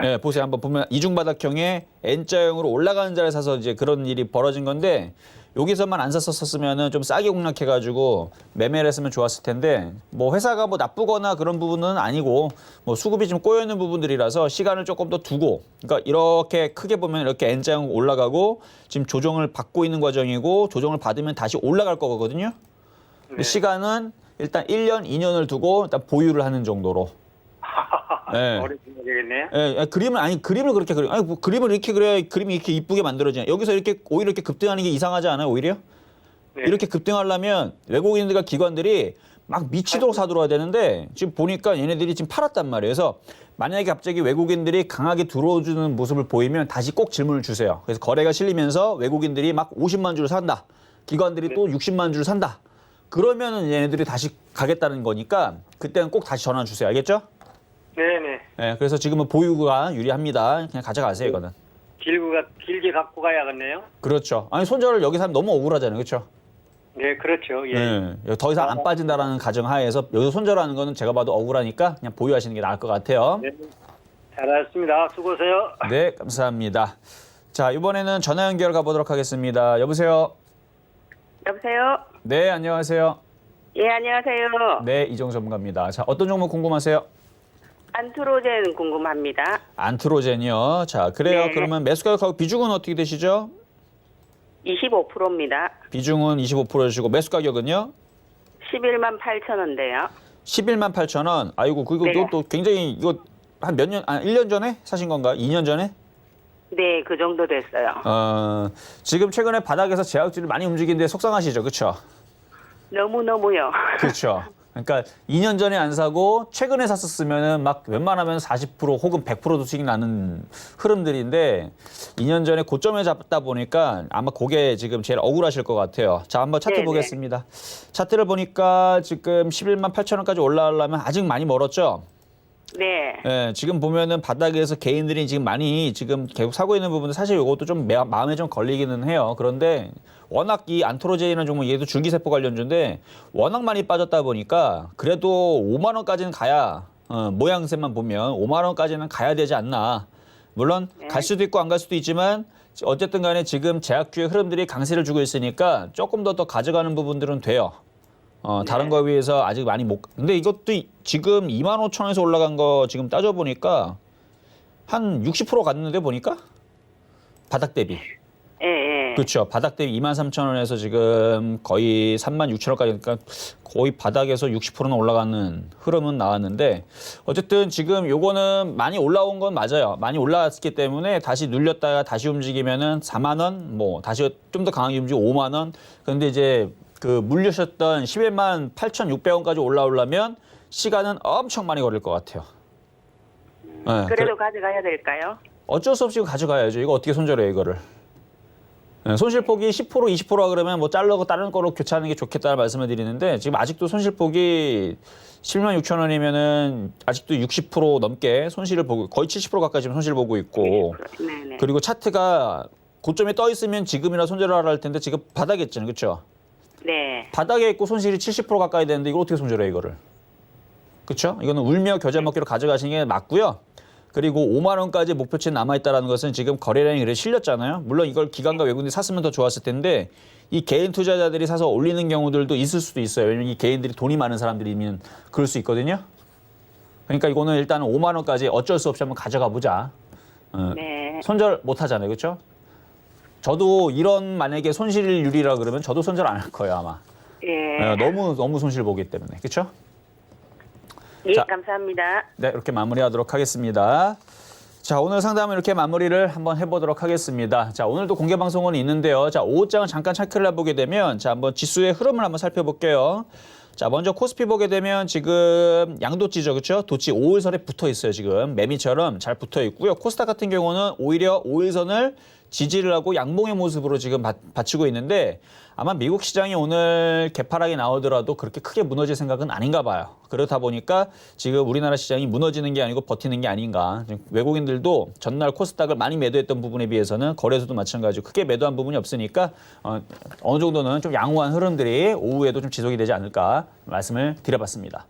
네, 보세요. 한번 보면 이중바닥형의 N자형으로 올라가는 자리에 사서 이제 그런 일이 벌어진 건데 여기서만 안 샀었으면은 좀 싸게 공략해가지고 매매를 했으면 좋았을 텐데 뭐 회사가 뭐 나쁘거나 그런 부분은 아니고 뭐 수급이 좀 꼬여 있는 부분들이라서 시간을 조금 더 두고 그러니까 이렇게 크게 보면 이렇게 N자형 올라가고 지금 조정을 받고 있는 과정이고 조정을 받으면 다시 올라갈 거거든요. 네. 시간은 일단 1년, 2년을 두고 일단 보유를 하는 정도로. 네. 어렵게 되겠네요. 예, 그림을 그렇게 그려. 아니, 뭐 그림을 이렇게 그려야 그림이 이렇게 이쁘게 만들어지냐. 여기서 이렇게 오히려 이렇게 급등하는 게 이상하지 않아요, 오히려? 네. 이렇게 급등하려면 외국인들과 기관들이 막 미치도록 사들어와야 되는데 지금 보니까 얘네들이 지금 팔았단 말이에요. 그래서 만약에 갑자기 외국인들이 강하게 들어오는 모습을 보이면 다시 꼭 질문을 주세요. 그래서 거래가 실리면서 외국인들이 막 50만 주를 산다. 기관들이 또 60만 주를 산다. 그러면은 얘네들이 다시 가겠다는 거니까 그때는 꼭 다시 전화 주세요. 알겠죠? 네네. 네, 그래서 지금은 보유가 유리합니다. 그냥 가져가세요, 이거는. 길게 갖고 가야겠네요. 그렇죠. 아니, 손절을 여기서 하면 너무 억울하잖아요. 그렇죠? 네, 그렇죠. 예. 네, 더 이상 안 빠진다라는 가정하에서 여기서 손절하는 거는 제가 봐도 억울하니까 그냥 보유하시는 게 나을 것 같아요. 네. 잘하셨습니다. 수고하세요. 네, 감사합니다. 자, 이번에는 전화 연결 가보도록 하겠습니다. 여보세요? 여보세요? 네, 안녕하세요. 예, 안녕하세요. 네, 이정수 전문가입니다. 자, 어떤 종목 궁금하세요? 안트로젠 궁금합니다. 안트로젠이요. 자, 그래요. 네. 그러면 매수 가격하고 비중은 어떻게 되시죠? 25%입니다. 비중은 25%시고 매수 가격은요? 11만 8천 원인데요. 11만 8천 원. 아이고, 그거 네. 또 굉장히 이거 한 몇 년, 1년 전에 사신 건가요? 2년 전에? 네, 그 정도 됐어요. 지금 최근에 바닥에서 제약주를 많이 움직이는데 속상하시죠, 그렇죠? 너무너무요. 그렇죠. 그러니까 2년 전에 안 사고 최근에 샀었으면은 막 웬만하면 40% 혹은 100%도 수익 나는 흐름들인데 2년 전에 고점에 잡다 보니까 아마 그게 지금 제일 억울하실 것 같아요. 자, 한번 차트 네네. 보겠습니다. 차트를 보니까 지금 11만 8천 원까지 올라가려면 아직 많이 멀었죠? 네. 예, 지금 보면은 바닥에서 개인들이 지금 많이 지금 계속 사고 있는 부분은 사실 이것도 좀 마음에 좀 걸리기는 해요. 그런데 워낙 이 안토로제이는 종목 얘도 줄기세포 관련주인데 워낙 많이 빠졌다 보니까 그래도 5만 원까지는 가야 모양새만 보면 5만 원까지는 가야 되지 않나. 물론 갈 수도 있고 안 갈 수도 있지만 어쨌든 간에 지금 제약주의 흐름들이 강세를 주고 있으니까 조금 더 가져가는 부분들은 돼요. 다른 거에 비해서 아직 많이 못. 근데 이것도 지금 2만 5천 원에서 올라간 거 지금 따져보니까 한 60% 갔는데 보니까 바닥 대비. 예, 예. 그렇죠. 바닥 대비 2만 3천 원에서 지금 거의 3만 6천 원까지, 그러니까 거의 바닥에서 60%는 올라가는 흐름은 나왔는데 어쨌든 지금 요거는 많이 올라온 건 맞아요. 많이 올라왔기 때문에 다시 눌렸다가 다시 움직이면은 4만 원, 뭐 다시 좀 더 강하게 움직이고 5만 원. 그런데 이제 그 물려셨던 11만 8,600원까지 올라오려면 시간은 엄청 많이 걸릴 것 같아요. 네, 그래도 가져가야 될까요? 어쩔 수 없이 가져가야죠. 이거 어떻게 손절해요, 이거를. 네, 손실폭이 10%, 20%라 그러면 뭐 자르고 다른 거로 교체하는 게 좋겠다는 말씀을 드리는데 지금 아직도 손실폭이 10만 6천 원이면은 아직도 60% 넘게 손실을 보고 거의 70% 가까이 지금 손실 보고 있고 네네. 그리고 차트가 고점에 떠 있으면 지금이나 손절을 하라 할 텐데 지금 바닥에 있잖아요. 그렇죠? 네. 바닥에 있고 손실이 70% 가까이 되는데 이걸 어떻게 손절해 이거를. 그렇죠? 이거는 울며 겨자 먹기로 가져가시는 게 맞고요. 그리고 5만 원까지 목표치 남아있다는 것은 지금 거래량이 그래 실렸잖아요. 물론 이걸 기관과 외국인들이 샀으면 더 좋았을 텐데 이 개인 투자자들이 사서 올리는 경우들도 있을 수도 있어요. 왜냐면 이 개인들이 돈이 많은 사람들이면 그럴 수 있거든요. 그러니까 이거는 일단 5만 원까지 어쩔 수 없이 한번 가져가 보자. 네. 손절 못 하잖아요. 그렇죠? 저도 이런 만약에 손실률이라 그러면 저도 손절 안 할 거예요, 아마. 예. 너무 손실 보기 때문에. 그렇죠? 예, 자. 감사합니다. 네, 이렇게 마무리하도록 하겠습니다. 자, 오늘 상담은 이렇게 마무리를 한번 해보도록 하겠습니다. 자, 오늘도 공개 방송은 있는데요. 자, 오후장을 잠깐 체크를 해보게 되면 자, 한번 지수의 흐름을 한번 살펴볼게요. 자, 먼저 코스피 보게 되면 지금 양도치죠, 그렇죠? 도치 5일선에 붙어 있어요, 지금 매미처럼 잘 붙어 있고요. 코스닥 같은 경우는 오히려 5일선을 지지를 하고 양봉의 모습으로 지금 받치고 있는데 아마 미국 시장이 오늘 개파락이 나오더라도 그렇게 크게 무너질 생각은 아닌가 봐요. 그렇다 보니까 지금 우리나라 시장이 무너지는 게 아니고 버티는 게 아닌가. 외국인들도 전날 코스닥을 많이 매도했던 부분에 비해서는 거래소도 마찬가지로 크게 매도한 부분이 없으니까 어느 정도는 좀 양호한 흐름들이 오후에도 좀 지속이 되지 않을까 말씀을 드려봤습니다.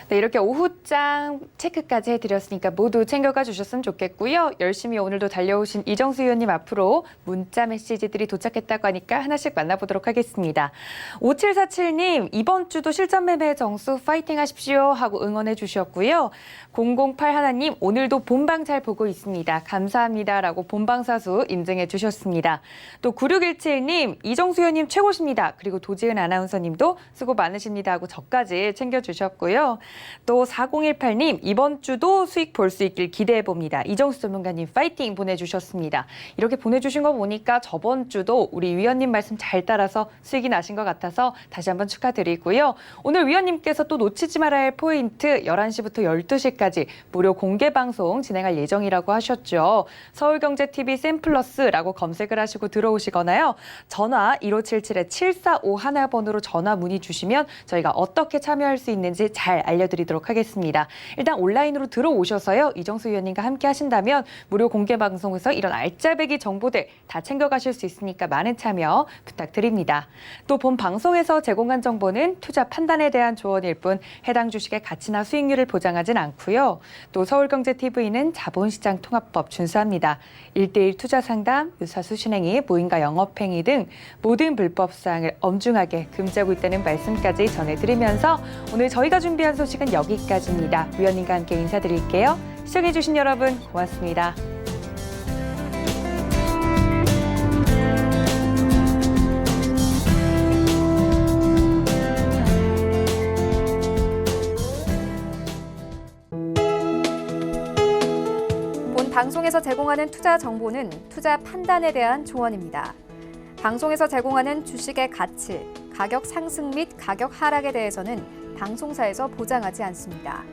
네, 이렇게 오후장 체크까지 해드렸으니까 모두 챙겨가 주셨으면 좋겠고요. 열심히 오늘도 달려오신 이정수 의원님 앞으로 문자 메시지들이 도착했다고 하니까 하나씩 만나보도록 하겠습니다. 5747님, 이번 주도 실전 매매 정수 파이팅 하십시오 하고 응원해 주셨고요. 008 하나님, 오늘도 본방 잘 보고 있습니다. 감사합니다라고 본방사수 인증해 주셨습니다. 또 9617님, 이정수 의원님 최고십니다. 그리고 도지은 아나운서님도 수고 많으십니다 하고 저까지 챙겨주셨고요. 또 4018님, 이번 주도 수익 볼 수 있길 기대해 봅니다. 이정수 전문가님 파이팅 보내주셨습니다. 이렇게 보내주신 거 보니까 저번 주도 우리 위원님 말씀 잘 따라서 수익이 나신 것 같아서 다시 한번 축하드리고요. 오늘 위원님께서 또 놓치지 말아야 할 포인트 11시부터 12시까지 무료 공개 방송 진행할 예정이라고 하셨죠. 서울경제TV 샘플러스라고 검색을 하시고 들어오시거나요. 전화 1577-7451번으로 전화 문의 주시면 저희가 어떻게 참여할 수 있는지 잘 알려드리도록 하겠습니다. 일단 온라인으로 들어오셔서요. 이정수 위원님과 함께 하신다면 무료 공개 방송에서 이런 알짜배기 정보들 다 챙겨가실 수 있으니까 많은 참여 부탁드립니다. 또 본 방송에서 제공한 정보는 투자 판단에 대한 조언일 뿐 해당 주식의 가치나 수익률을 보장하진 않고요. 또 서울경제TV는 자본시장 통합법 준수합니다. 1:1 투자 상담, 유사수 신행위, 무인가 영업행위 등 모든 불법 사항을 엄중하게 금지하고 있다는 말씀까지 전해드리면서 오늘 저희가 준비한 소식은 여기까지입니다. 위원님과 함께 인사드릴게요. 시청해주신 여러분 고맙습니다. 방송에서 제공하는 투자 정보는 투자 판단에 대한 조언입니다. 방송에서 제공하는 주식의 가치, 가격 상승 및 가격 하락에 대해서는 방송사에서 보장하지 않습니다.